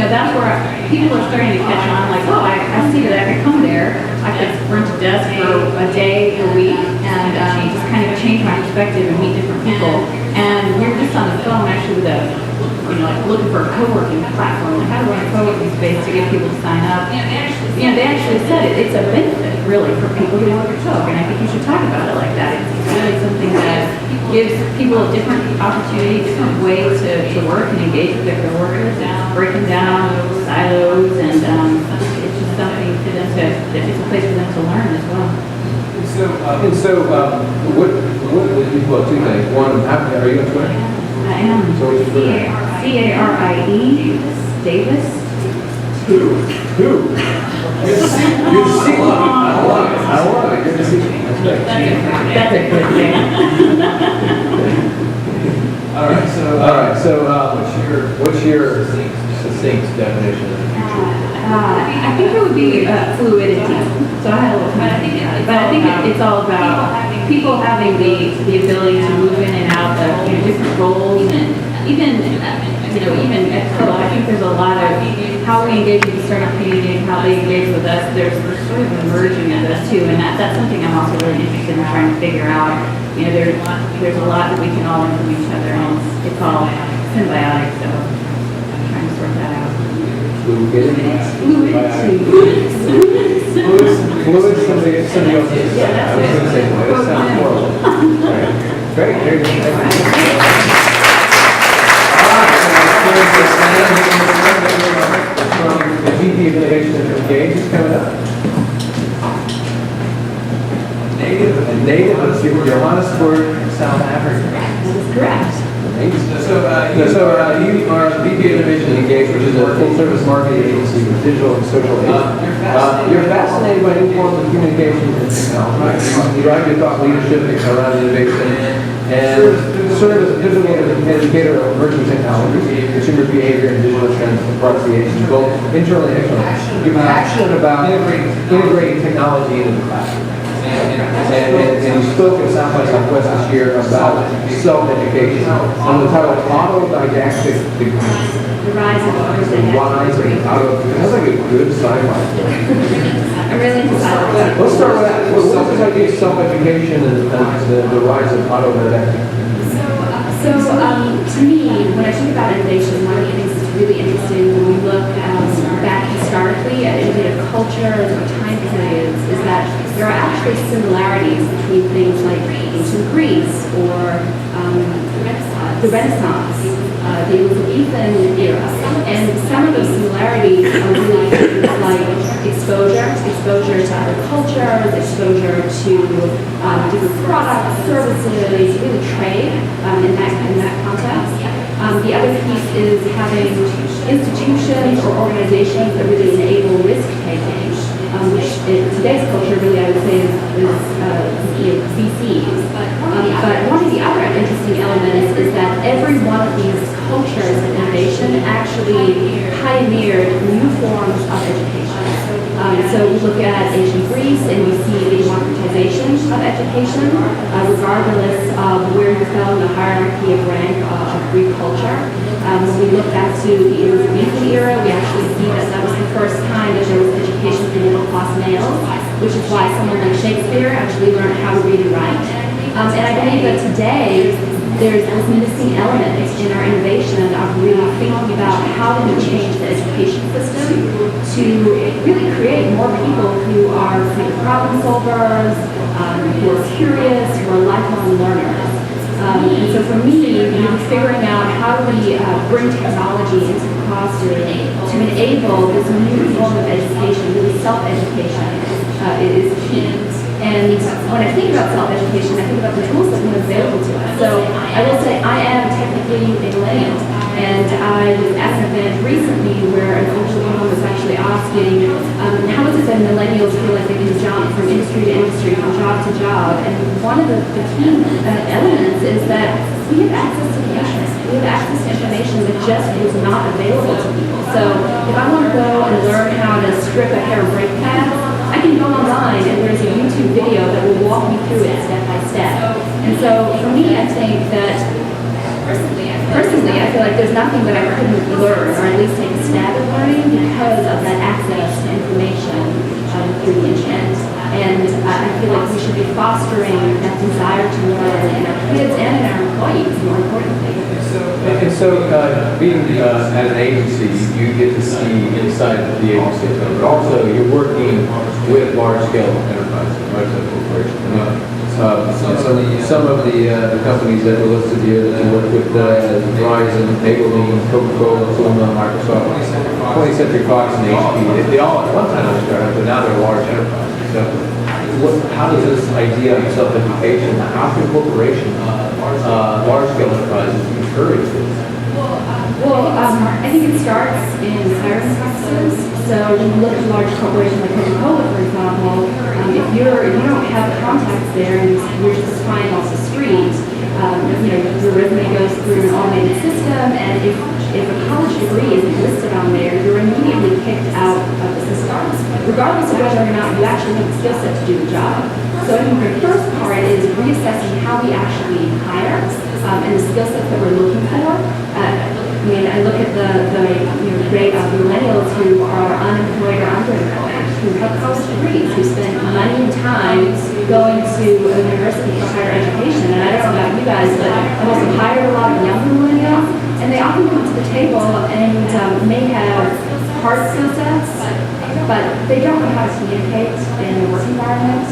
That's where people are starting to catch on, like, oh, I see that I could come there. I could rent a desk for a day, a week, and just kind of change my perspective and meet different people. And we were just on the phone actually with looking for a co-working platform, like how to run a co-working space to get people to sign up. They actually said it's a benefit, really, for people who work at Coke, and I think you should talk about it like that. It's really something that gives people a different opportunity, different way to work and engage with their coworkers. It's breaking down silos, and it's just something for them it's a place for them to learn as well. Well, two things. One, are you on Twitter? I am. So what's your Twitter? Carie Davis. Who? You're the secret. I love it. You're the secret. That's a good thing. All right. So, what's your succinct definition of the future? I think it would be fluidity. So I had a little time, but I think it's all about people having the ability to move in and out of different roles, and even at Coke, I think there's a lot of how we engage with the startup community and how they engage with us. There's sort of a merging of those two, and that's something I'm also really interested in trying to figure out. There's a lot that we can all learn from each other, and it's all symbiotic. So I'm trying to sort that out. Fluidity, somebody else said. I was going to say, that sounds horrible. All right. Great, very good. From the VP of Innovation and Engage is coming up. Native of Johannesburg, South Africa. That is correct. So you are the VP of Innovation and Engage, which is a full-service marketing agency with digital and social agents. You're fascinated by new forms of communication and technology. You drive your thought leadership around innovation and serve as a digital educator of emerging technologies, consumer behavior, and digital trends across the agency, both internally and externally. You're passionate about integrating technology into the classroom. And you spoke at South by Southwest this year about self-education on the title Autodidactic Degree. The rise of That's like a good sci-fi. I'm really into sci-fi. Let's start with that. What's this idea of self-education and the rise of autodidactic? To me, when I think about innovation, one of the things that's really interesting when we look back historically at innovative cultures or time periods is that there are actually similarities between things like ancient Greece or the Renaissance, the Elizabethan era. And some of those similarities are really things like exposure to other cultures, exposure to different products, services, really trade in that context. The other piece is having institutions or organizations that really enable risk-taking, which in today's culture really I would say is VCs. But one of the other interesting elements is that every one of these cultures of innovation actually pioneered new forms of education. So we look at ancient Greece and we see the democratization of education, regardless of where you fell in the hierarchy of rank of Greek culture. When we look back to the Elizabethan era, we actually see that was the first time that there was education for middle-class males, which is why someone like Shakespeare actually learned how to read and write. And I believe that today, there's this missing element in our innovation of really thinking about how do we change the education system to really create more people who are problem solvers, who are curious, who are lifelong learners. And so for me, figuring out how do we bring technology into the classroom to enable this new form of education, really self-education, is key. And when I think about self-education, I think about the tools that we have available to us. So I will say I am technically a millennial. And I was at an event recently where an older woman was actually asking, how is it that millennials feel like they can jump from industry to industry, from job to job? And one of the key elements is that we have access to the internet. We have access to information that just was not available to people. So if I want to go and learn how to strip a hair brake pad, I can go online and there's a YouTube video that will walk me through it step by step. And so for me, I think that personally, I feel like there's nothing that I couldn't learn or at least take a stab at learning because of that access to information through the internet. And I feel like we should be fostering that desire to learn in our kids and in our employees, more importantly. And so, being at an agency, you get to see inside the agency, but also you're working with large-scale enterprises, large-scale corporations. Some of the companies that were listed here that you work with, Verizon, Maybelline, Coca-Cola, Puma, Microsoft, 20th Century Fox, and HP, they all at one time were startups, but now they're large enterprises. So, how does this idea of self-education, how can corporations, large-scale enterprises, encourage this? Well, I think it starts in hiring practices. So when you look at a large corporation like Coca-Cola, for example, if you don't have contacts there and you're just applying off the street, your resume goes through an automated system, and if a college degree isn't listed on there, you're immediately kicked out of the system, regardless of whether or not you actually have the skill set to do the job. So I think the first part is reassessing how we actually hire and the skill sets that we're looking for. I look at the rate of millennials who are unemployed or underemployed, who have college degrees, who spend money and time going to a university for higher education. And I don't know about you guys, but I've also hired a lot of younger millennials, and they often come to the table and may have hard skill sets, but they don't know how to communicate in a work environment.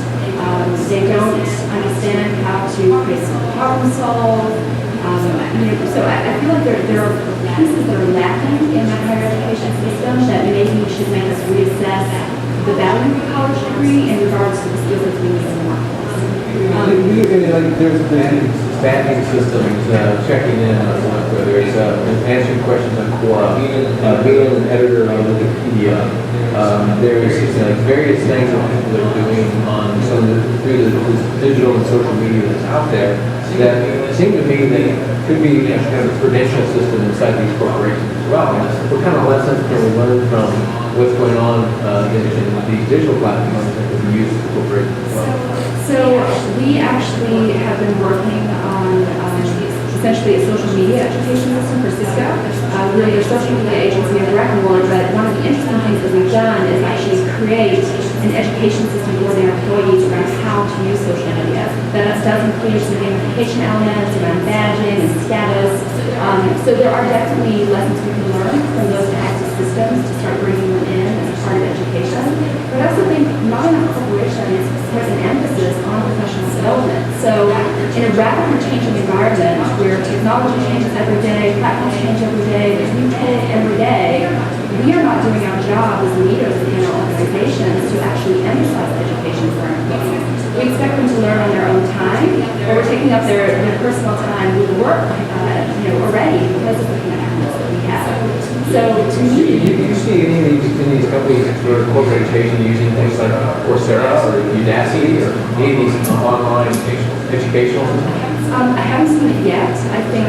They don't understand how to create some problem solve. So I feel like there are pieces that are lacking in the higher education system that maybe should make us reassess the value of a college degree in regards to the skills that we need in the workforce. There's these banking systems checking in on whether it's answering questions on Quora, being an editor on Wikipedia. There's various things that people are doing on through the digital and social media that's out there that seem to me that could be a kind of credential system inside these corporations as well. What kind of lessons can we learn from what's going on in these digital platforms that can be used for corporations as well? So we actually have been working on essentially a social media education system for Cisco. We're the social media agency of record, but one of the interesting things that we've done is actually create an education system for their employees around how to use social media. That does include some gamification elements around badging and status. So there are definitely lessons we can learn from those types of systems to start bringing them in as part of education. But I also think not enough corporations put an emphasis on professional development. So in a rapidly changing environment where technology changes every day, platforms change every day, there's new tools every day, we are not doing our job as leaders in our organizations to actually emphasize education for our employees. We expect them to learn on their own time, but we're taking up their personal time with work already because of the connections that we have. So to me, you see any of these companies for corporate education using things like Coursera or Udacity or any of these online educational systems? I haven't seen it yet. I think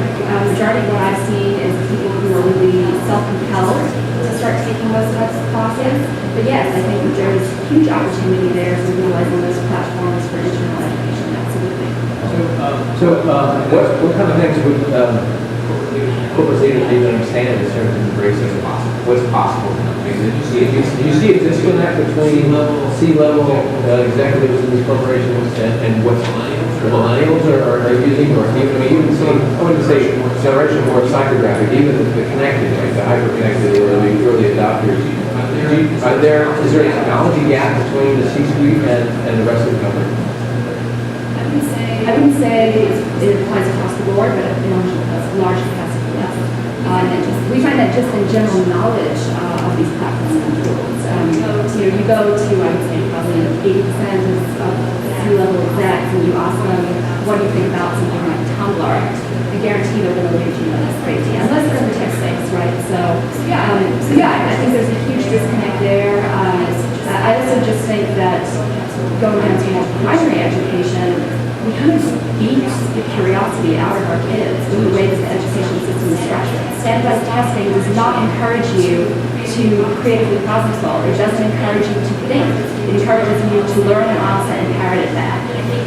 majority of what I've seen is people who are really self-compelled to start taking those types of classes. But yes, I think that there's huge opportunity there for utilizing those platforms for internal education. Absolutely. So what kind of things would corporate leaders need to understand in terms of embracing what's possible? Do you see a disconnect between C-level executives in these corporations and what the millennials are using, or even some, I wouldn't say generation more psychographic, even the connected, like the hyper-connected or the early adopters. Is there a technology gap between the C-suite and the rest of the company? I wouldn't say it applies across the board, but in large capacity, yes. We find that just in general knowledge of these platforms and tools. You go to, I would say, probably 80% of C-level execs, and you ask them, what do you think about something like Tumblr? I guarantee they're going to look at you like crazy, unless they're in the tech I think there's a huge disconnect there. I also just think that going down to more primary education, we kind of beat the curiosity out of our kids in the way that the education system is structured. Standardized testing does not encourage you to creatively problem solve. It doesn't encourage you to think. It encourages you to learn an answer and parrot it back.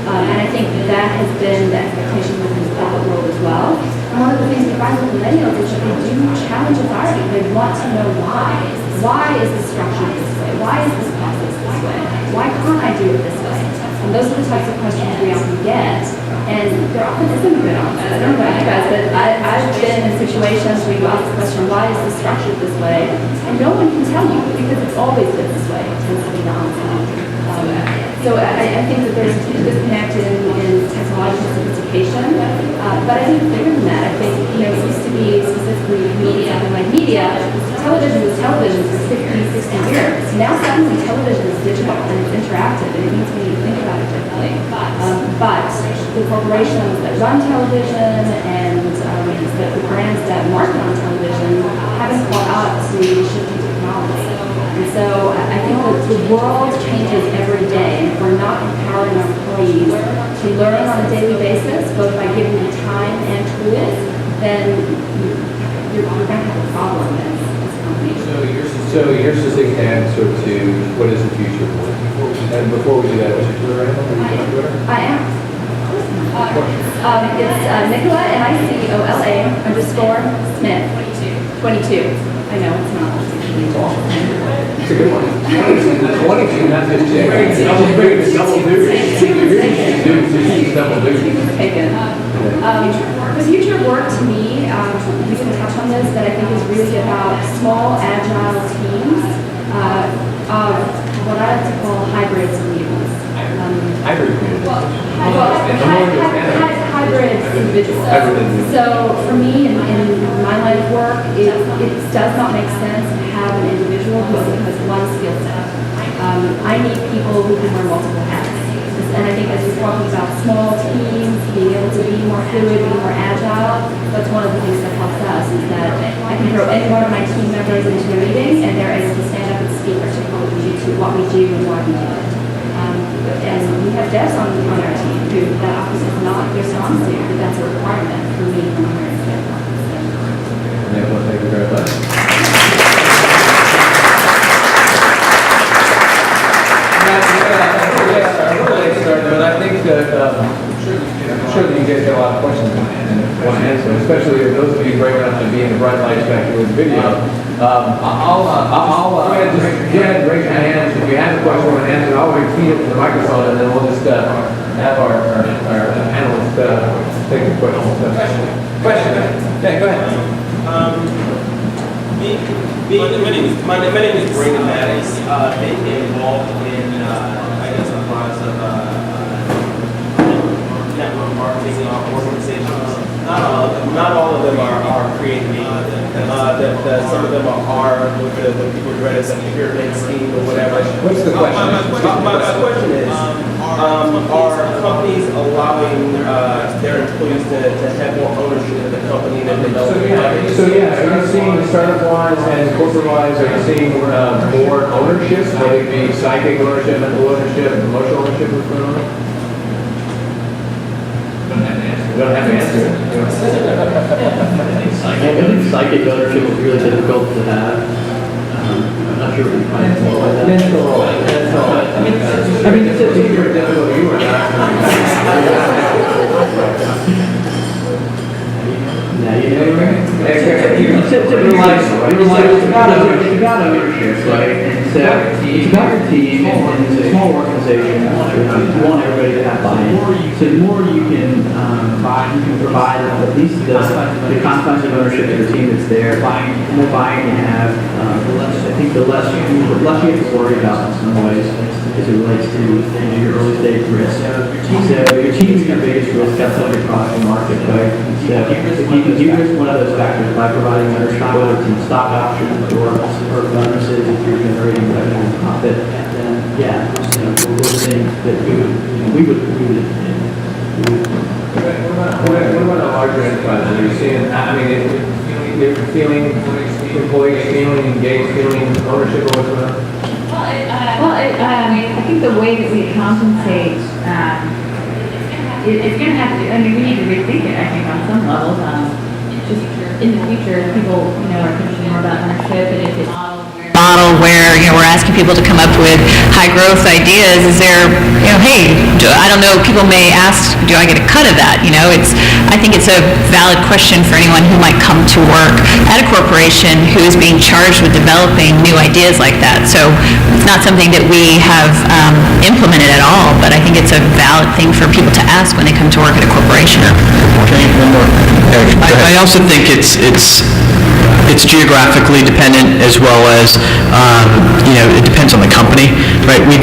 And I think that has been the expectation within the corporate world as well. And one of the things that I find with millennials is that they do challenge authority. They want to know why. Why is this structured this way? Why is this process this way? Why can't I do it this way? And those are the types of questions we often get. And there often isn't a good answer. I don't know about you guys, but I've been in situations where you ask the question, why is this structured this way? And no one can tell you because it's always been this way. It tends to be the answer. So I think that there's a huge disconnect in technological sophistication. But I think bigger than that, I think, it used to be specifically something like media. Television was television for 50, 60 years. Now suddenly television is digital and it's interactive and it means we need to think about it differently. But the corporations that run television and the brands that market on television haven't caught up to shifting technology. And so I think that the world changes every day, and if we're not empowering our employees to learn on a daily basis, both by giving them time and tools, then you're going to have a problem as a company. So your succinct answer to what is the future? And before we do that, what's your Twitter handle? Are you on Twitter? I am. It's Nicola, Nicola_Smith, 22. I know, it's not. It's a good one. 22, not just check. Double duty. Taken. The future of work to me, we didn't touch on this, but I think is really about small, agile teams of what I like to call hybrid communities. Hybrid communities. Hybrid individuals. So for me, in my line of work, it does not make sense to have an individual who only has one skill set. I need people who can wear multiple hats. And I think as we're talking about small teams, being able to be more fluid, be more agile, that's one of the things that helps us is that I can throw any one of my team members into a meeting and they're able to stand up and speak articulately to what we do and why we do it. And we have devs on our team who that office is not their strong suit, but that's a requirement for me from a hiring standpoint. Thank you very much. But I think that I'm sure that you guys get a lot of questions and want to answer, especially those of you brave enough to be in the bright light spectrum with video. I'll go ahead and raise your hands if you have a question or an answer. I'll repeat it to the microphone and then we'll just have our panelists take the question. Question? Okay, go ahead. My name is Brandon Maddox. Being involved in, I guess, a lot of network marketing organizations. Not all of them are creative. Some of them are with the people dread as a pyramid scheme or whatever. What's the question? My question is, are companies allowing their employees to have more ownership of the company than development? So yeah, are you seeing startup-wise and corporate-wise, are you seeing more ownership, whether it be psychic ownership, mental ownership, emotional ownership, what's going on? You don't have to answer it. I think psychic ownership is really difficult to have. I'm not sure if you find more like that. Mental. I mean, it's just easier difficult you are not. Yeah, you know, it's about ownership, right? And so it's about your team, and it's a small organization. You want everybody to have buy-in. So the more you can provide at least the confines of ownership of the team that's there, the more buy-in you have, I think the less you have to worry about in some ways as it relates to your early stage risk. So your team is your biggest risk outside your product and market, right? So if you can de-risk one of those factors by providing ownership, whether it's in stock options or bonuses, if you're generating revenue and profit, then yeah, we're saying that we would. What about a larger enterprise? Are you seeing, I mean, you're feeling employees feeling engaged, feeling ownership of what's going on? I think the way that we compensate, it's going to have to, I mean, we need to rethink it, I think, on some levels. Just in the future, people, are thinking more about ownership, and if it's model where, we're asking people to come up with high growth ideas, is there, hey, I don't know, people may ask, do I get a cut of that? I think it's a valid question for anyone who might come to work at a corporation who is being charged with developing new ideas like that. So it's not something that we have implemented at all, but I think it's a valid thing for people to ask when they come to work at a corporation. I also think it's geographically dependent as well as it depends on the company, right? We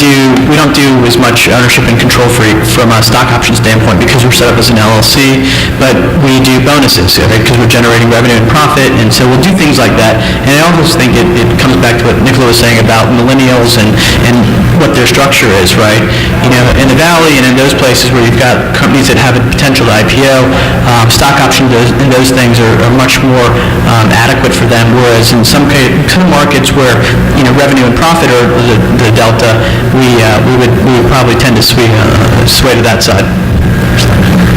don't do as much ownership and control from a stock option standpoint because we're set up as an LLC, but we do bonuses, right? Because we're generating revenue and profit, and so we'll do things like that. And I almost think it comes back to what Nicola was saying about millennials and what their structure is, right? In the Valley and in those places where you've got companies that have a potential to IPO, stock options and those things are much more adequate for them, whereas in some markets where revenue and profit are the delta, we would probably tend to sway to that side.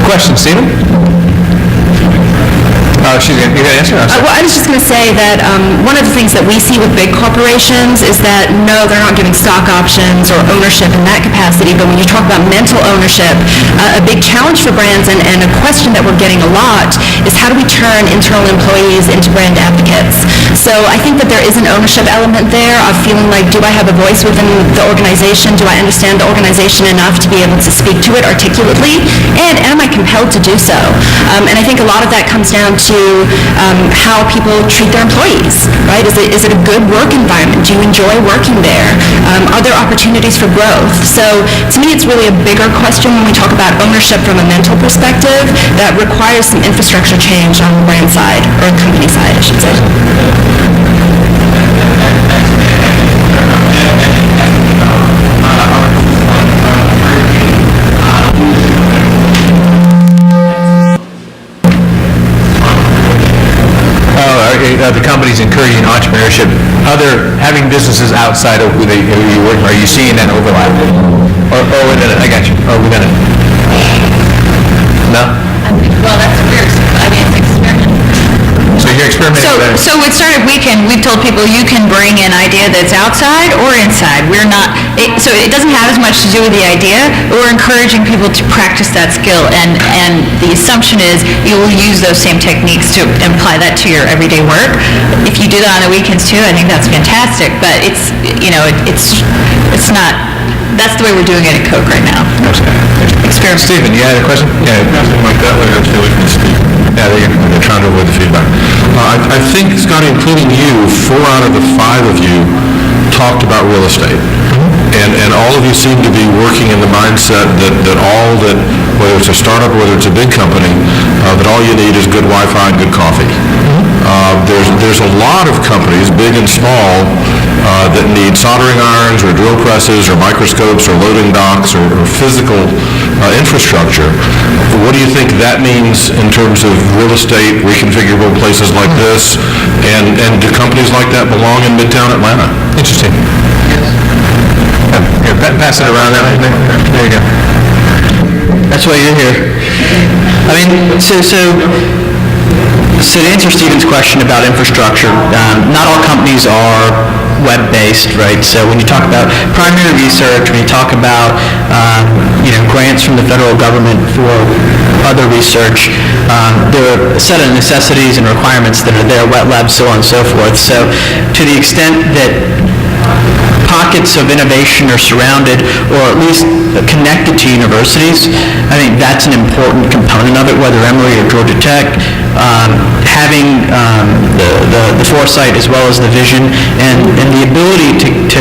Question, Stephen? You got to answer? Well, I was just going to say that one of the things that we see with big corporations is that, no, they're not giving stock options or ownership in that capacity, but when you talk about mental ownership, a big challenge for brands and a question that we're getting a lot is how do we turn internal employees into brand advocates? So I think that there is an ownership element there of feeling like, do I have a voice within the organization? Do I understand the organization enough to be able to speak to it articulately? And am I compelled to do so? And I think a lot of that comes down to how people treat their employees, right? Is it a good work environment? Do you enjoy working there? Are there opportunities for growth? So to me, it's really a bigger question when we talk about ownership from a mental perspective that requires some infrastructure change on the brand side, or company side, I should say. The company's encouraging entrepreneurship. Having businesses outside of who you work for, are you seeing that overlap? I got you. Within it. No? Well, that's weird. I mean, it's experiment. So you're experimenting with that? So with Startup Weekend, we've told people you can bring an idea that's outside or inside. We're not, so it doesn't have as much to do with the idea, but we're encouraging people to practice that skill. And the assumption is you will use those same techniques to apply that to your everyday work. If you do that on the weekends too, I think that's fantastic. But it's not, that's the way we're doing it at Coke right now. Experiment. Stephen, you had a question? Yeah, Something like that, like I feel like we speak. yeah, they're trying to avoid the feedback. I think, Scotty, including you, 4 out of the 5 of you talked about real estate. And all of you seem to be working in the mindset that whether it's a startup or whether it's a big company, that all you need is good Wi-Fi and good coffee. There's a lot of companies, big and small, that need soldering irons or drill presses or microscopes or loading docks or physical infrastructure. What do you think that means in terms of real estate, reconfigurable places like this, and do companies like that belong in Midtown Atlanta? Interesting. Here, pass it around that way. There you go. That's why you're here. I mean, so to answer Stephen's question about infrastructure, not all companies are web-based, right? So when you talk about primary research, when you talk about grants from the federal government for other research, there are a set of necessities and requirements that are there, wet labs, so on and so forth. So to the extent that pockets of innovation are surrounded or at least connected to universities, I think that's an important component of it, whether Emory or Georgia Tech, having the foresight as well as the vision and the ability to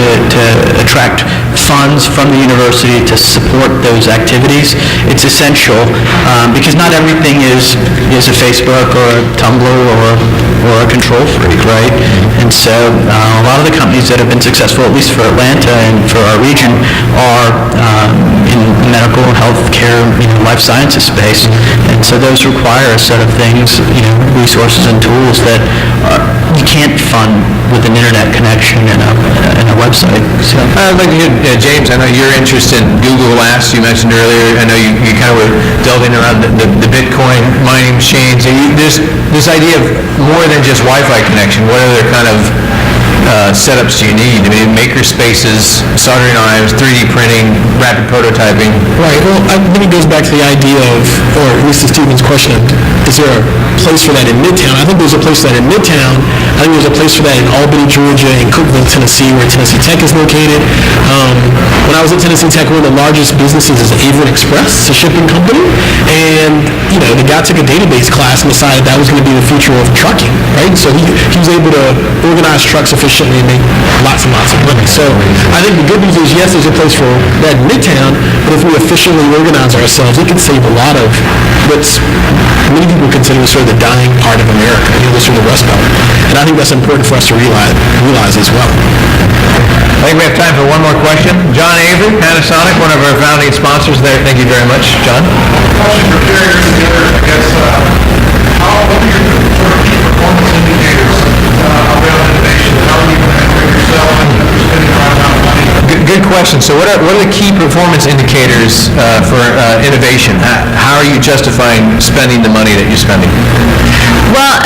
attract funds from the university to support those activities. It's essential because not everything is a Facebook or a Tumblr or a control freak, right? And so a lot of the companies that have been successful, at least for Atlanta and for our region, are in the medical and health healthcare, life sciences space. And so those require a set of things, resources and tools that you can't fund with an internet connection and a website. So. I'd like to hear, James, I know you're interested in Google Glass, you mentioned earlier. I know you kind of were delving around the Bitcoin mining machines. There's this idea of more than just Wi-Fi connection. What other kind of setups do you need? I mean, maker spaces, soldering irons, 3D printing, rapid prototyping. Right. Well, I think it goes back to the idea of, or at least to Stephen's question, is there a place for that in Midtown? I think there's a place for that in Midtown. I think there's a place for that in Albany, Georgia, and Cookeville, Tennessee, where Tennessee Tech is located. When I was at Tennessee Tech, one of the largest businesses is Avon Express, a shipping company. And, the guy took a database class and decided that was going to be the future of trucking, right? So he was able to organize trucks efficiently and make lots and lots of money. So I think the good news is, yes, there's a place for that in Midtown, but if we efficiently organize ourselves, it can save a lot of what's many people consider sort of the dying part of America, this sort of Rust Belt. And I think that's important for us to realize as well. I think we have time for one more question. John Avery, Panasonic, one of our founding sponsors there. Thank you very much, John. Question for carriers together, I guess, what are your sort of key performance indicators around innovation? How are you going to evaluate yourself and spending the right amount of money? Good question. So what are the key performance indicators for innovation? How are you justifying spending the money that you're spending? Well,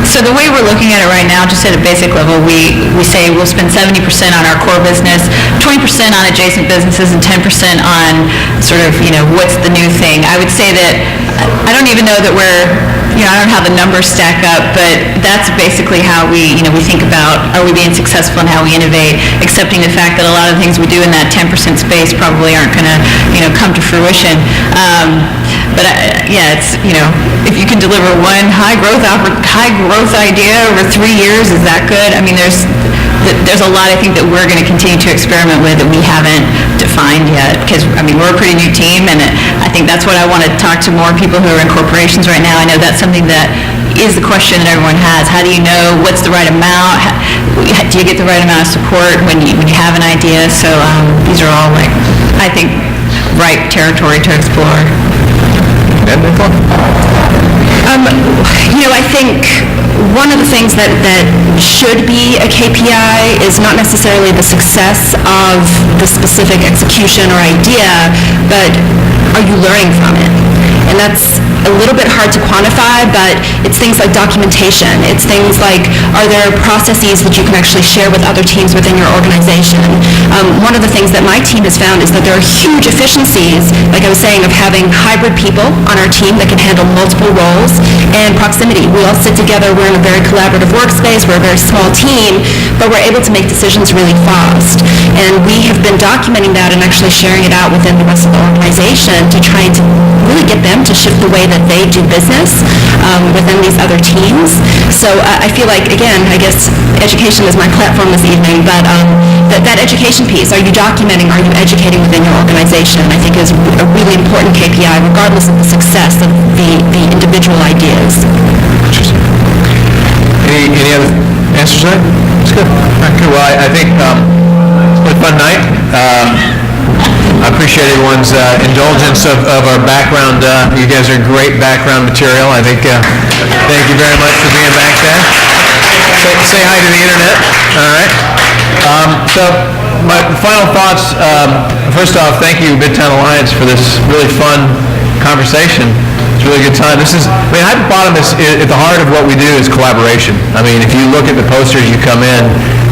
so the way we're looking at it right now, just at a basic level, we say we'll spend 70% on our core business, 20% on adjacent businesses, and 10% on sort of, what's the new thing. I would say that I don't even know that we're, I don't know how the numbers stack up, but that's basically how we think about, are we being successful in how we innovate, accepting the fact that a lot of the things we do in that 10% space probably aren't going to, come to fruition. But it's, if you can deliver one high growth idea over 3 years, is that good? I mean, there's a lot I think that we're going to continue to experiment with that we haven't defined yet, because we're a pretty new team, and I think that's what I want to talk to more people who are in corporations right now. I know that's something that is the question that everyone has. How do you know what's the right amount? Do you get the right amount of support when you have an idea? So these are all, I think, ripe territory to explore. I think one of the things that should be a KPI is not necessarily the success of the specific execution or idea, but are you learning from it? And that's a little bit hard to quantify, but it's things like documentation. It's things like, are there processes that you can actually share with other teams within your organization? One of the things that my team has found is that there are huge efficiencies, like I was saying, of having hybrid people on our team that can handle multiple roles, and proximity. We all sit together, we're in a very collaborative workspace, we're a very small team, but we're able to make decisions really fast. And we have been documenting that and actually sharing it out within the rest of the organization to try to really get them to shift the way that they do business within these other teams. So I feel like, again, I guess education is my platform this evening, but that education piece, are you documenting, are you educating within your organization, I think is a really important KPI, regardless of the success of the individual ideas. Any other answers to that? That's good. All right, good. Well, I think it's been a fun night. I appreciate everyone's indulgence of our background. You guys are great background material. I think, thank you very much for being back there. Say hi to the internet. All right. So my final thoughts, first off, thank you, Midtown Alliance, for this really fun conversation. It's a really good time. Hypopotamus, at the heart of what we do is collaboration. If you look at the posters, you come in,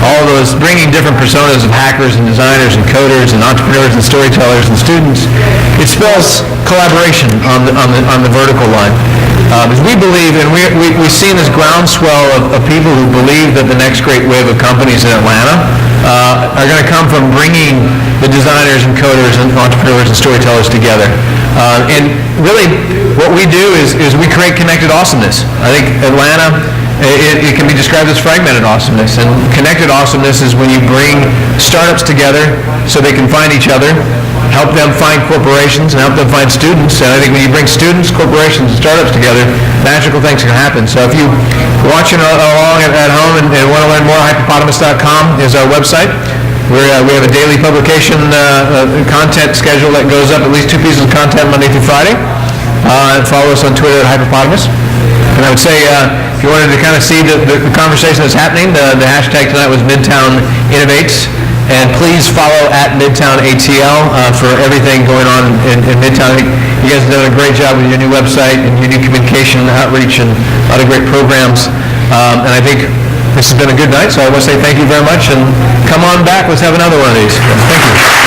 all those bringing different personas of hackers and designers and coders and entrepreneurs and storytellers and students, it spells collaboration on the vertical line. As we believe, and we've seen this groundswell of people who believe that the next great wave of companies in Atlanta are going to come from bringing the designers and coders and entrepreneurs and storytellers together. And really, what we do is we create connected awesomeness. I think Atlanta, it can be described as fragmented awesomeness. And connected awesomeness is when you bring startups together so they can find each other, help them find corporations, and help them find students. And I think when you bring students, corporations, and startups together, magical things can happen. So if you're watching along at home and want to learn more, hypopotamus.com is our website. We have a daily publication content schedule that goes up, at least 2 pieces of content Monday through Friday. And follow us on Twitter at Hyperpotamus. And I would say, if you wanted to kind of see the conversation that's happening, the hashtag tonight was Midtown Innovates. And please follow at Midtown ATL for everything going on in Midtown. You guys have done a great job with your new website and your new communication outreach and a lot of great programs. And I think this has been a good night, so I want to say thank you very much and come on back. Let's have another one of these. Thank you.